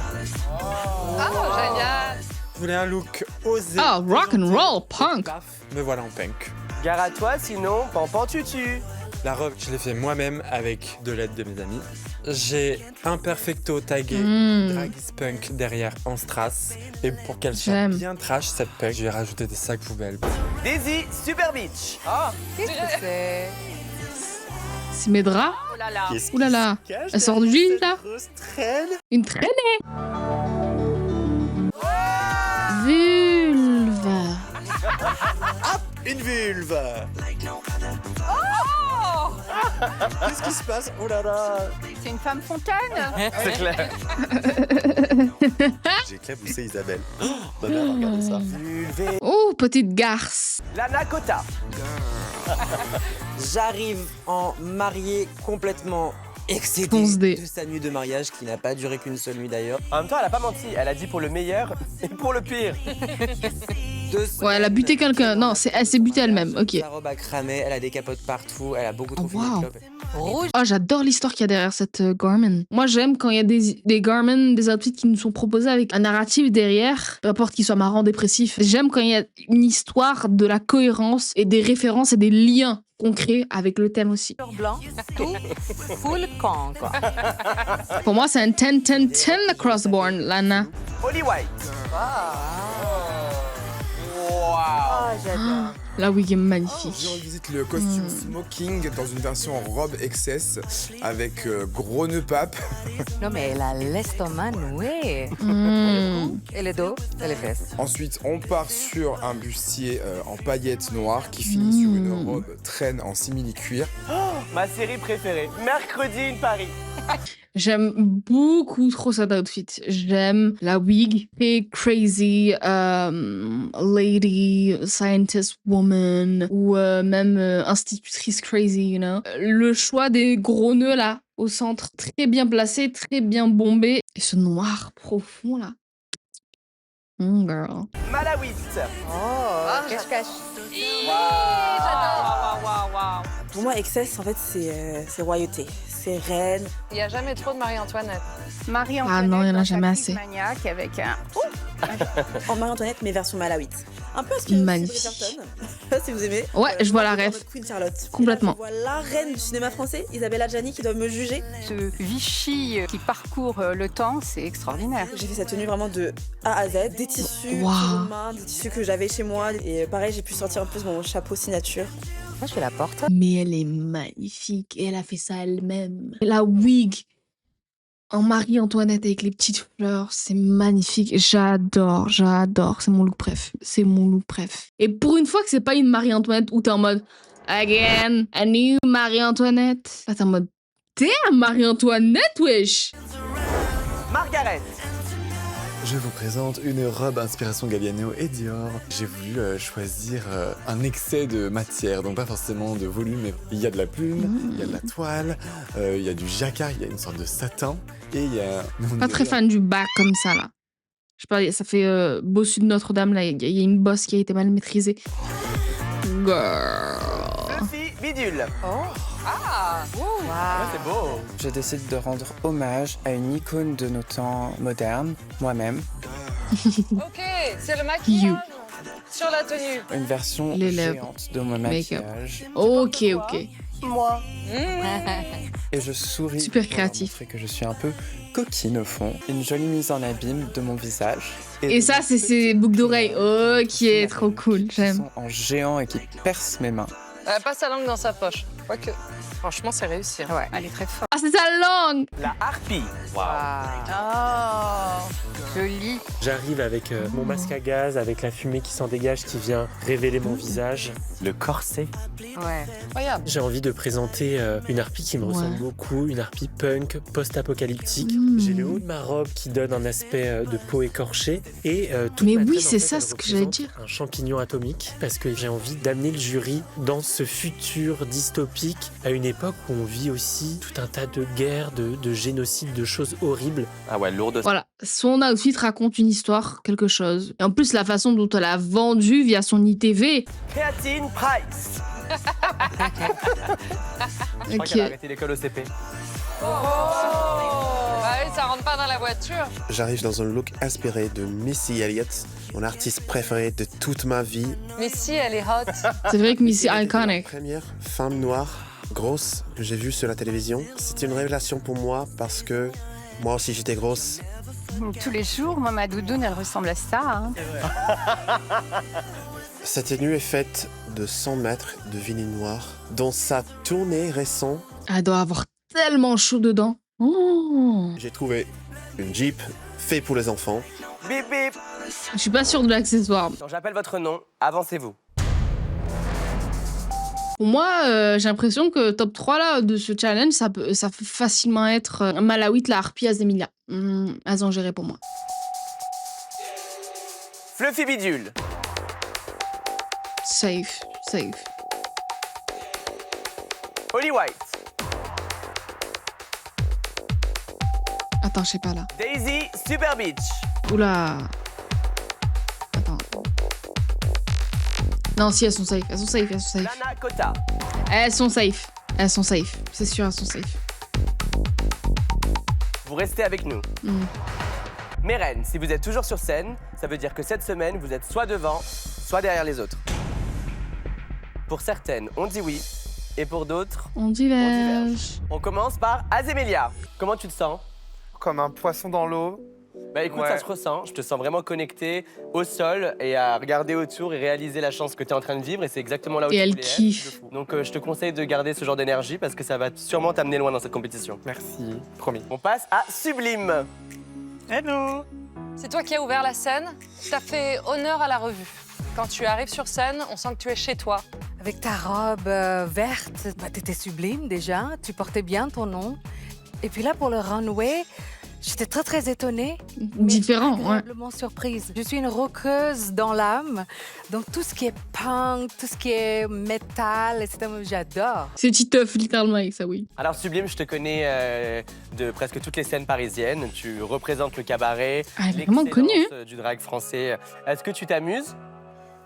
Oh, génial. Je voulais un look osé. Oh, rock and roll, punk. Me voilà en punk. Gare à toi, sinon, pampan tutu. La robe, je l'ai fait moi-même avec de l'aide de mes amis. J'ai un perfecto tagué Dragis Punk derrière en strass. Et pour qu'elle soit J'aime. bien trash, cette punk, j'ai rajouté des sacs poubelles. Daisy, Super Beach. Oh, qu'est-ce que c'est? C'est mes draps. Oh là là. Ouh là là. Elle sort du jean, là. Une traînée. Vulve. Hop, une vulve. Oh, Qu'est-ce qui se passe? Oh là là. c'est une femme fontaine. C'est clair. J'ai éclaboussé Isabelle. Oh, ma mère va regarder ça. Oh, petite garce. La Nakota. J'arrive en mariée complètement excédée Foncedé. de sa nuit de mariage qui n'a pas duré qu'une seule nuit d'ailleurs. En même temps, elle a pas menti. Elle a dit pour le meilleur et pour le pire. Ouais, elle a buté quelqu'un. Non, elle s'est butée elle-même. Ok. Sa robe a cramé, elle a des capotes partout, elle a beaucoup trop fumé wow. de clopes. Rouge. Oh, j'adore l'histoire qu'il y a derrière cette garment. Moi, j'aime quand il y a des garments, des outfits qui nous sont proposés avec un narratif derrière, peu importe qu'il soit marrant, dépressif. J'aime quand il y a une histoire, de la cohérence et des références et des liens concrets avec le thème aussi. Blanc, tout full camp, quoi. Pour moi, c'est un 10-10-10 across the board, Lana. Holly White. Oh, j'adore. La wig est magnifique. Je revisite le costume smoking dans une version en robe excess avec gros nœud pape. Non, mais elle a l'estomac noué. Et le dos et les fesses. Ensuite, on part sur un bustier en paillettes noires qui finit sur une robe traîne en simili-cuir. Oh, ma série préférée. Mercredi in Paris. J'aime beaucoup trop cet outfit. J'aime la wig, très crazy, lady, scientist woman, ou même institutrice crazy, you know. Le choix des gros nœuds là, au centre, très bien placé, très bien bombé. Et ce noir profond là. Girl. Malawit. Oh, cache-cache. J'adore. Waouh. Pour moi, Excess, en fait, c'est royauté. C'est reine. Il n'y a jamais trop de Marie-Antoinette. Ah non, il n'y en a jamais assez. Maniaque avec un. En Marie-Antoinette, mais version Malawit. Un peu à ce que Magnifique. je sais pas si vous aimez. Ouais, je vois la ref. Queen Charlotte. Complètement. Et là, je vois la reine du cinéma français, Isabelle Adjani, qui doit me juger. Ce Vichy qui parcourt le temps, c'est extraordinaire. J'ai fait cette tenue vraiment de A à Z, des tissus Wow. de main, des tissus que j'avais chez moi. Et pareil, j'ai pu sortir un peu mon chapeau signature. Moi, je fais la porte. Mais elle est magnifique. Et elle a fait ça elle-même. La wig en Marie-Antoinette avec les petites fleurs, c'est magnifique. J'adore. C'est mon look préf. Et pour une fois que c'est pas une Marie-Antoinette où t'es en mode again, a new Marie-Antoinette. Là, t'es en mode damn, Marie-Antoinette, wesh. Margaret. Je vous présente une robe inspiration Galliano et Dior. J'ai voulu choisir un excès de matière, donc pas forcément de volume, mais il y a de la plume, il y a de la toile, il y a du jacquard, il y a une sorte de satin, et il y a... Pas très fan du bas comme ça, là. Je sais pas, ça fait bossu de Notre-Dame, là. Il y a une bosse qui a été mal maîtrisée. Girl. Fluffy bidule. Oh. Ah. Wow. C'est beau. Je décide de rendre hommage à une icône de nos temps modernes, moi-même. Ok, c'est le maquillage sur la tenue. Une version Les lèvres. géante de mon maquillage. Ok. Moi. Et je souris. Super pour créatif. montrer que je suis un peu coquine au fond. Une jolie mise en abîme de mon visage. Et ça, c'est ses boucles d'oreilles. Ok, trop cool, j'aime. En géant et qui perce mes mains. Elle passe sa langue dans sa poche. Quoique, franchement, c'est réussi. Ouais. Elle est très forte. Ah, c'est sa langue. La harpie. Oh, joli. J'arrive avec mon masque à gaz, avec la fumée qui s'en dégage, qui vient révéler mon visage. Le corset. Ouais. Incroyable. J'ai envie de présenter une harpie qui me ressemble beaucoup, une harpie punk, post-apocalyptique. J'ai le haut de ma robe qui donne un aspect de peau écorchée. Et toute Mais ma oui, traîne, c'est en fait, ça elle ce que j'allais représente dire. Un champignon atomique, parce que j'ai envie d'amener le jury dans ce futur dystopique, à une époque où on vit aussi tout un tas de guerres, de génocides, de choses horribles. Ah ouais, lourde. Voilà, son outfit raconte une histoire, quelque chose. Et en plus, la façon dont elle a vendu via son ITV. Créatine Price. Je crois qu'elle a arrêté l'école au CP. Bah oui, ça rentre pas dans la voiture. J'arrive dans un look inspiré de Missy Elliott, mon artiste préféré de toute ma vie. Missy, elle est hot. C'est vrai que Missy est La iconic. première femme noire grosse que j'ai vue sur la télévision. C'était une révélation pour moi parce que moi aussi j'étais grosse. Tous les jours, moi, ma doudoune, elle ressemble à ça. Hein. Cette tenue est faite de 100 mètres de vinyle noir. Dans sa tournée récente, Elle doit avoir tellement chaud dedans. Oh. j'ai trouvé une Jeep fait pour les enfants. Bip bip. Je suis pas sûre de l'accessoire. Quand j'appelle votre nom, avancez-vous. Pour moi, j'ai l'impression que top 3 là, de ce challenge, ça peut facilement être Malawit, la harpie, Azemilia. Elles ont géré pour moi. Fluffy bidule. Safe. Holly White. Attends, je sais pas là. Daisy Super Beach. Oula. Attends. Non, si, elles sont safe. Lana Kota. Elles sont safe. C'est sûr, elles sont safe. Vous restez avec nous. Meren, si vous êtes toujours sur scène, ça veut dire que cette semaine, vous êtes soit devant, soit derrière les autres. Pour certaines, on dit oui, et pour d'autres, on diverge. On commence par Azemilia. Comment tu te sens? Comme un poisson dans l'eau. Bah écoute, Ouais. ça se ressent. Je te sens vraiment connecté au sol et à regarder autour et réaliser la chance que tu es en train de vivre. Et c'est exactement là où Et tu elle voulais kiffe. être. Donc je te conseille de garder ce genre d'énergie parce que ça va sûrement t'amener loin dans cette compétition. Merci, promis. On passe à Sublime. Hello. C'est toi qui as ouvert la scène. T'as fait honneur à la revue. Quand tu arrives sur scène, on sent que tu es chez toi. Avec ta robe verte, t'étais sublime déjà. Tu portais bien ton nom. Et puis là, pour le runway, j'étais très étonnée. Différent, ouais. Agréablement surprise. Je suis une rockeuse dans l'âme. Donc tout ce qui est punk, tout ce qui est métal, etc., j'adore. C'est Titeuf, littéralement, avec ça, oui. Alors Sublime, je te connais de presque toutes les scènes parisiennes. Tu représentes le cabaret, Ah, elle est vraiment connue, l'excellence du drag français. Est-ce que tu t'amuses?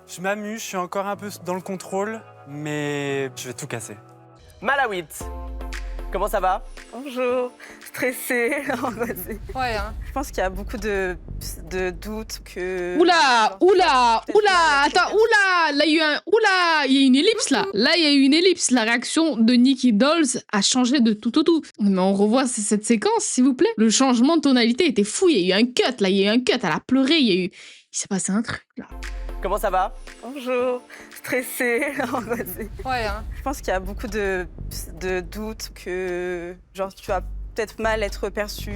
Je m'amuse, je suis encore un peu dans le contrôle, mais je vais tout casser. Malawit, comment ça va? Bonjour, stressée, angoissée. Ouais, hein. Je pense qu'il y a beaucoup de doutes que... Oula, attends, là, il y a une ellipse, là. Là, il y a eu une ellipse. La réaction de Nikki Dolls a changé de tout au tout. Mais on revoit cette séquence, s'il vous plaît. Le changement de tonalité était fou. Il y a eu un cut, là. Elle a pleuré, il s'est passé un truc, là. Comment ça va? Bonjour, stressée, angoissée. Ouais, hein. Je pense qu'il y a beaucoup de doutes que... Genre, tu vas peut-être mal être perçu.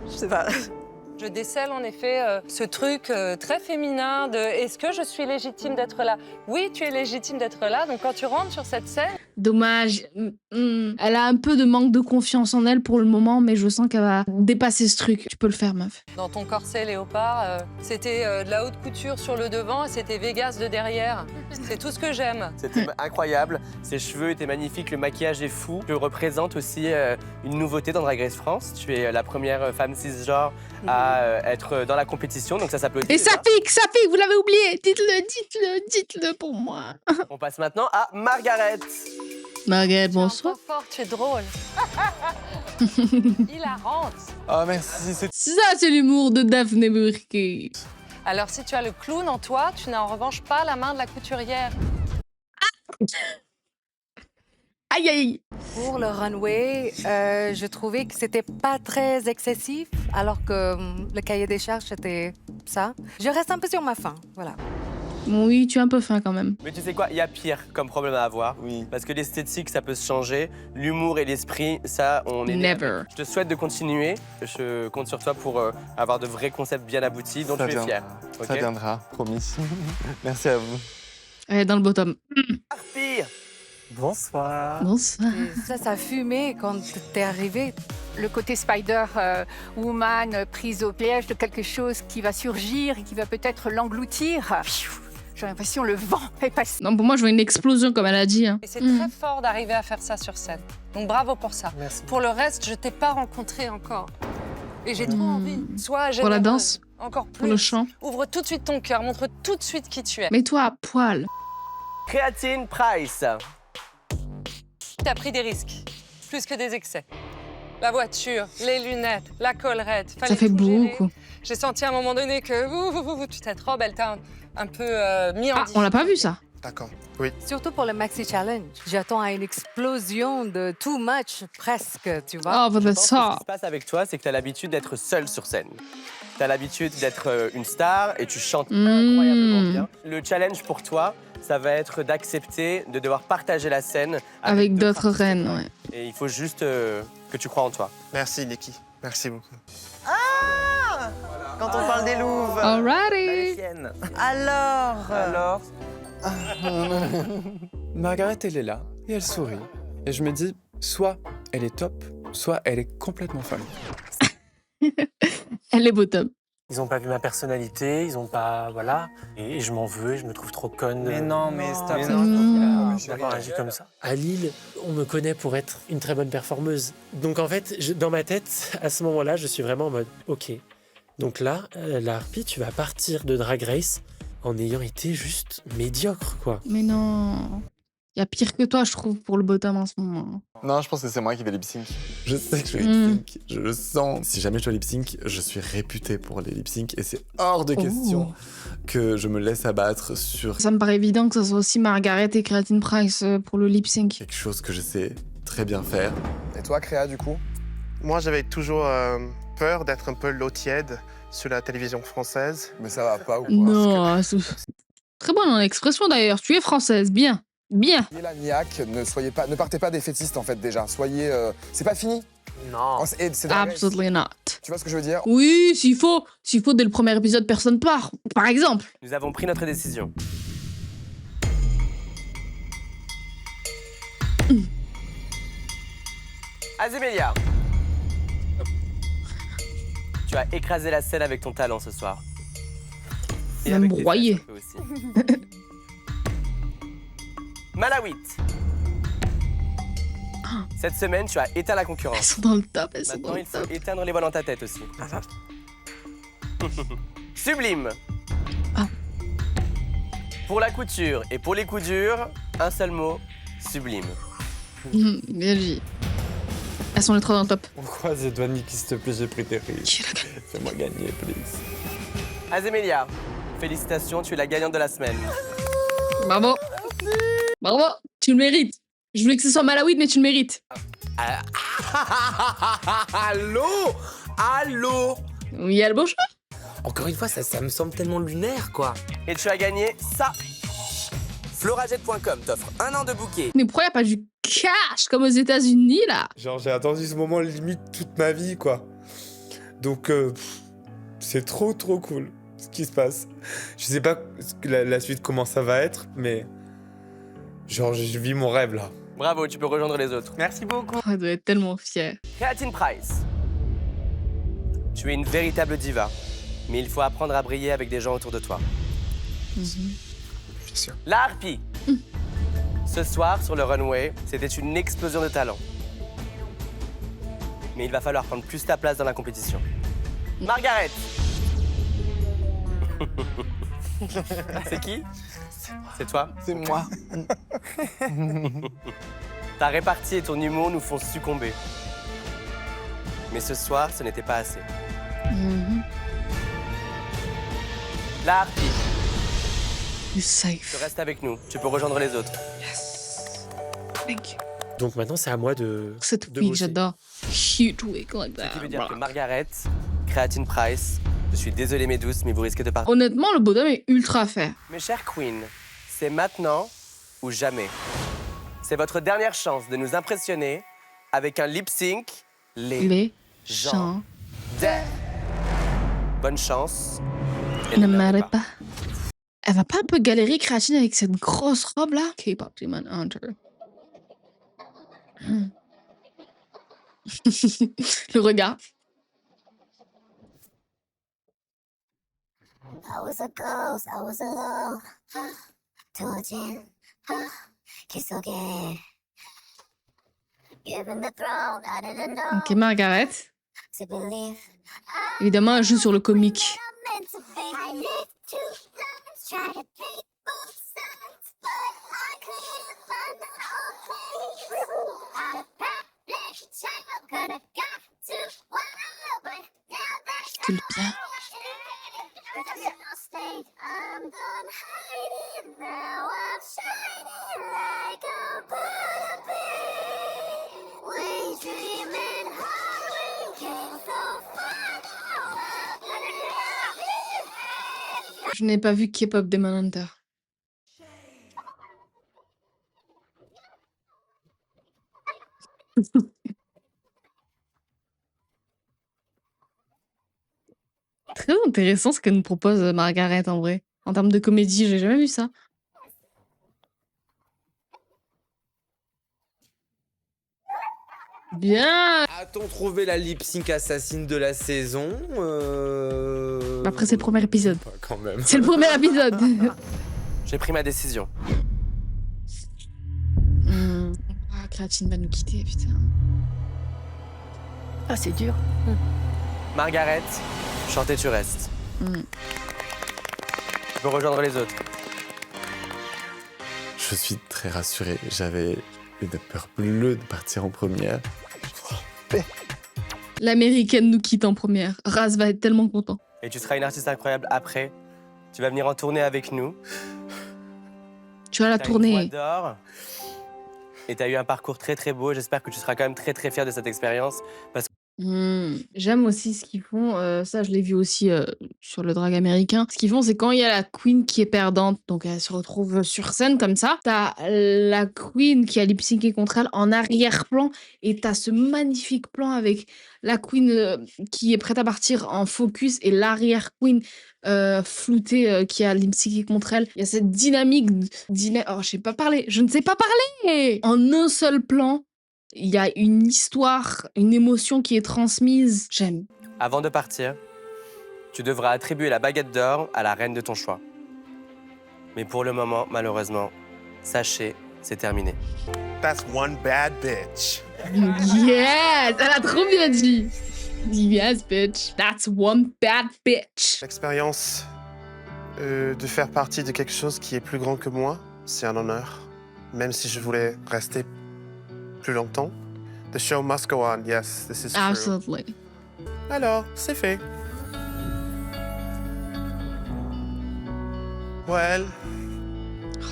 Je sais pas. Je décèle en effet ce truc très féminin de est-ce que je suis légitime d'être là? Oui, tu es légitime d'être là. Donc quand tu rentres sur cette scène, Dommage. Elle a un peu de manque de confiance en elle pour le moment, mais je sens qu'elle va dépasser ce truc. Tu peux le faire, meuf. dans ton corset léopard, c'était de la haute couture sur le devant et c'était Vegas de derrière. C'est tout ce que j'aime. C'était incroyable, ses cheveux étaient magnifiques, le maquillage est fou. Tu représentes aussi une nouveauté dans Drag Race France. Tu es la première femme cisgenre à être dans la compétition, donc ça s'applaudit. Et ça pique, vous l'avez oublié. Dites-le pour moi. On passe maintenant à Margaret. Margaret, bonsoir. Fort, tu es drôle. Hilarante. Ah, merci. Ça, c'est l'humour de Daphné Burki. Alors si tu as le clown en toi, tu n'as en revanche pas la main de la couturière. Aïe, aïe. Pour le runway, je trouvais que c'était pas très excessif, alors que le cahier des charges, c'était ça. Je reste un peu sur ma faim, voilà. Oui, tu es un peu fin quand même. Mais tu sais quoi, il y a pire comme problème à avoir. Oui. Parce que l'esthétique, ça peut se changer. L'humour et l'esprit, ça, on est... Never. Je te souhaite de continuer. Je compte sur toi pour avoir de vrais concepts bien aboutis dont tu es fier. Ça viendra, promis. Merci à vous. Elle est dans le bottom. Harpy. Bonsoir. Bonsoir. Ça fumait quand t'es arrivé. Le côté Spider-Woman prise au piège de quelque chose qui va surgir et qui va peut-être l'engloutir. J'ai l'impression le vent est passé. Non, pour moi, je vois une explosion, comme elle a dit. Et c'est très fort d'arriver à faire ça sur scène. Donc bravo pour ça. Merci. Pour le reste, je t'ai pas rencontré encore. Et j'ai trop envie. Sois Pour la généreuse. danse, Encore plus. pour le chant. Ouvre tout de suite ton cœur, montre tout de suite qui tu es. Mets-toi à poil. Créatine Price. T'as pris des risques, plus que des excès. La voiture, les lunettes, la collerette. Ça fait beaucoup. J'ai senti à un moment donné que cette robe, elle t'a un peu mis en Ah, on l'a pas vu ça. D'accord, oui. Surtout pour le Maxi Challenge. J'attends à une explosion de too much, presque, tu vois. Oh, bah Ce ça. qui se passe avec toi, c'est que tu as l'habitude d'être seule sur scène. Tu as l'habitude d'être une star et tu chantes incroyablement bien. Le challenge pour toi, ça va être d'accepter de devoir partager la scène Avec d'autres reines, ouais. Et il faut juste que tu crois en toi. Merci, Nikki. Merci beaucoup. Ah, quand on parle des louves. Alrighty. Alors. Margaret, elle est là et elle sourit. Et je me dis, soit elle est top, soit elle est complètement folle. Elle est bottom. Ils n'ont pas vu ma personnalité, ils n'ont pas... Voilà. Et je m'en veux, je me trouve trop conne. Mais non, mais stop. D'avoir agi comme ça. À Lille, on me connaît pour être une très bonne performeuse. Donc en fait, dans ma tête, à ce moment-là, je suis vraiment en mode, ok. Donc là, la Harpy, tu vas partir de Drag Race en ayant été juste médiocre, quoi. Mais non. Il y a pire que toi, je trouve, pour le bottom en ce moment. Non, je pense que c'est moi qui vais lip sync. Je sais que je vais lip sync, je le sens. Si jamais je dois lip sync, je suis réputé pour les lip sync et c'est hors de question que je me laisse abattre sur Ça me paraît évident que ce soit aussi Margaret et Créatine Price pour le lip sync. quelque chose que je sais très bien faire. Et toi, Créa, du coup? Moi, j'avais toujours peur d'être un peu l'eau tiède sur la télévision française. Mais ça va pas ou quoi? Non, c'est très bonne en expression d'ailleurs. Tu es française, bien. Bien. Soyez la niaque, ne partez pas défaitiste en fait déjà. Soyez, c'est pas fini. Non. C'est Drag Race. Absolutely not. Tu vois ce que je veux dire? Oui, s'il faut dès le premier épisode, personne part. Par exemple. Nous avons pris notre décision. Azémélia. Tu as écrasé la scène avec ton talent ce soir. Et Même avec tes broyé. fesses, un peu aussi. Malawit. Cette semaine, tu as éteint la concurrence. Elles sont dans le top, elles sont Maintenant, dans le il faut top. éteindre les voiles dans ta tête aussi. Sublime. Ah. Pour la couture et pour les coups durs, un seul mot, sublime. Bien vu. Elles sont les trois dans le top. On croise les doigts de Nikki, s'il te plaît, j'ai pris des risques. Fais-moi gagner, please. Azémélia, félicitations, tu es la gagnante de la semaine. Bravo. Bravo. Tu le mérites. Je voulais que ce soit Malawid, mais tu le mérites. Allô? Allô? Oui, il y a le bon choix. Encore une fois, ça me semble tellement lunaire, quoi. Et tu as gagné ça. Florajet.com t'offre 1 an de bouquet. Mais pourquoi il n'y a pas du cash comme aux États-Unis là? Genre, j'ai attendu ce moment limite toute ma vie, quoi. Donc, C'est trop cool ce qui se passe. Je sais pas la suite comment ça va être, mais genre je vis mon rêve là. Bravo, tu peux rejoindre les autres. Merci beaucoup. Oh, elle doit être tellement fière. Creatine Price. Tu es une véritable diva, mais il faut apprendre à briller avec des gens autour de toi. Bien sûr. La harpie. Ce soir, sur le runway, c'était une explosion de talent. Mais il va falloir prendre plus ta place dans la compétition. Margaret. C'est qui? C'est toi? C'est moi. Ta répartie et ton humour nous font succomber. Mais ce soir, ce n'était pas assez. La harpie. You safe. Tu restes avec nous. Tu peux rejoindre les autres. Thank you. Donc maintenant, c'est à moi de. Cette de wig, bosser. j'adore. Cute wig like Ce that. qui veut dire que Margaret, Creatine Price, je suis désolé mes douces, mais vous risquez de partir. Honnêtement, le bonhomme est ultra fair. Mes chers queens, c'est maintenant ou jamais. C'est votre dernière chance de nous impressionner avec un lip sync Les chants. Bonne chance. Ne m'arrête pas. Elle va pas un peu galérer, Creatine, avec cette grosse robe là? K-pop Demon Hunter. Le regard. I was a ghost, I was alone. 도진, 계속해. Given the throne, I didn't know. Ok, Margaret. To believe Évidemment, elle joue sur le comique. I'm meant to be. I live two lives, try to take both sides, but I couldn't find the whole place. Out of public, child, coulda got to wild, but now that's Cule bien. I'm done hiding now. I'm shining like a butterbean. We dreaming hard, we came so far. Je n'ai pas vu K-pop Demon Hunter. Très intéressant ce que nous propose Margaret en vrai. En termes de comédie, j'ai jamais vu ça. Bien. A-t-on trouvé la lip sync assassine de la saison Après, c'est le premier épisode. Quand même. C'est le premier épisode. J'ai pris ma décision. Ah, Creatine va nous quitter, putain. Ah, c'est dur. Margaret, chantez, tu restes. Tu peux rejoindre les autres. Je suis très rassuré. J'avais une peur bleue de partir en première. L'américaine nous quitte en première. Raz va être tellement content. Et tu seras une artiste incroyable après. Tu vas venir en tournée avec nous. Tu vas la T'as une voix tournée. d'or. Et tu as eu un parcours très très beau. J'espère que tu seras quand même très très fier de cette expérience. Parce que J'aime aussi ce qu'ils font. Ça, je l'ai vu aussi sur le drag américain. Ce qu'ils font, c'est quand il y a la queen qui est perdante, donc elle se retrouve sur scène comme ça. T'as la queen qui a lip-syncé contre elle en arrière-plan, et t'as ce magnifique plan avec la queen qui est prête à partir en focus et l'arrière-queen floutée qui a lip-syncé contre elle. Il y a cette dynamique. Oh, je sais pas parler. Je ne sais pas parler. En un seul plan. Il y a une histoire, une émotion qui est transmise. J'aime. avant de partir, tu devras attribuer la baguette d'or à la reine de ton choix. Mais pour le moment, malheureusement, sachez, c'est terminé. That's one bad bitch. Yes! Elle a trop bien dit. Yes, bitch. That's one bad bitch. L'expérience de faire partie de quelque chose qui est plus grand que moi, c'est un honneur. Même si je voulais rester plus longtemps. The show must go on, yes, this is true. Absolutely. Alors, c'est fait. Well,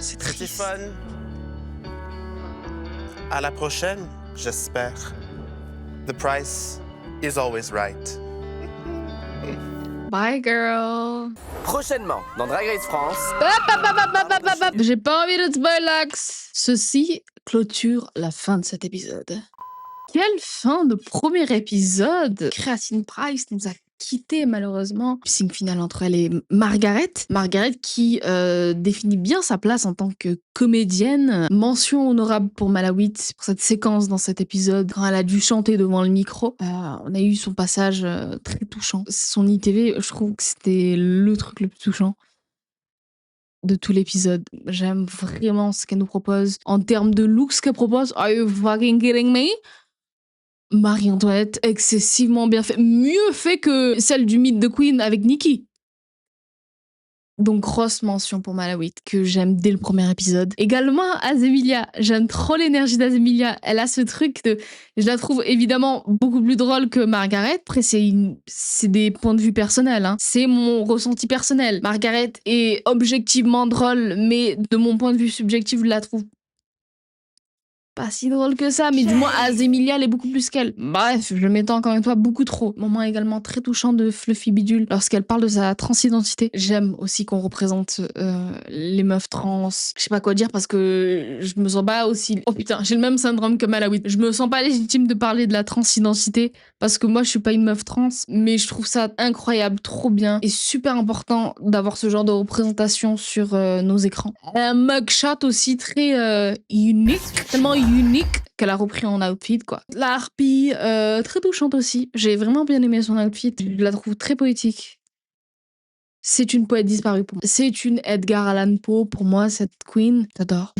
c'était fun. À la prochaine, j'espère. The price is always right. Bye, girl. Prochainement, dans Drag Race France. J'ai pas envie de spoilax. Ceci clôture la fin de cet épisode. Quelle fin de premier épisode! Creatine Price nous a quitté malheureusement. Pissing finale entre elle et Margaret. Margaret qui définit bien sa place en tant que comédienne. Mention honorable pour Malawit pour cette séquence dans cet épisode quand elle a dû chanter devant le micro. On a eu son passage très touchant. Son ITV, je trouve que c'était le truc le plus touchant de tout l'épisode. J'aime vraiment ce qu'elle nous propose. En termes de look, ce qu'elle propose, are you fucking kidding me? Marie-Antoinette, excessivement bien fait. Mieux fait que celle du Meet the Queen avec Nikki. Donc, grosse mention pour Malawit, que j'aime dès le premier épisode. Également, Azemilia. J'aime trop l'énergie d'Azemilia. Elle a ce truc de... Je la trouve évidemment beaucoup plus drôle que Margaret. Après, c'est des points de vue personnels. Hein. C'est mon ressenti personnel. Margaret est objectivement drôle, mais de mon point de vue subjectif, je la trouve pas si drôle que ça, mais du moins Azemilia elle est beaucoup plus qu'elle. Bref, je m'étends encore une fois beaucoup trop. Moment également très touchant de Fluffy Bidule lorsqu'elle parle de sa transidentité. J'aime aussi qu'on représente les meufs trans. Je sais pas quoi dire parce que je me sens pas aussi... Oh putain, j'ai le même syndrome que Malawit. Je me sens pas légitime de parler de la transidentité parce que moi je suis pas une meuf trans, mais je trouve ça incroyable, trop bien et super important d'avoir ce genre de représentation sur nos écrans. Un mugshot aussi très unique, tellement unique qu'elle a repris en outfit quoi. La harpie, très touchante aussi. J'ai vraiment bien aimé son outfit. Je la trouve très poétique. C'est une poète disparue pour moi. C'est une Edgar Allan Poe pour moi, cette queen. J'adore.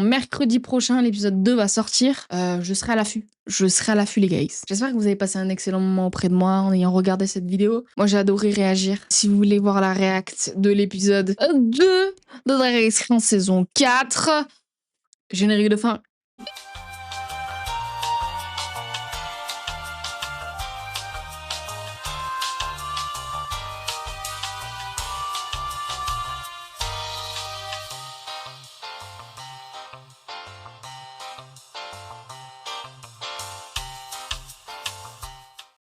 Mercredi prochain, l'épisode 2 va sortir. Je serai à l'affût. Je serai à l'affût les guys. J'espère que vous avez passé un excellent moment auprès de moi en ayant regardé cette vidéo. Moi j'ai adoré réagir. Si vous voulez voir la react de l'épisode 2 de Drag Race France saison 4, générique de fin.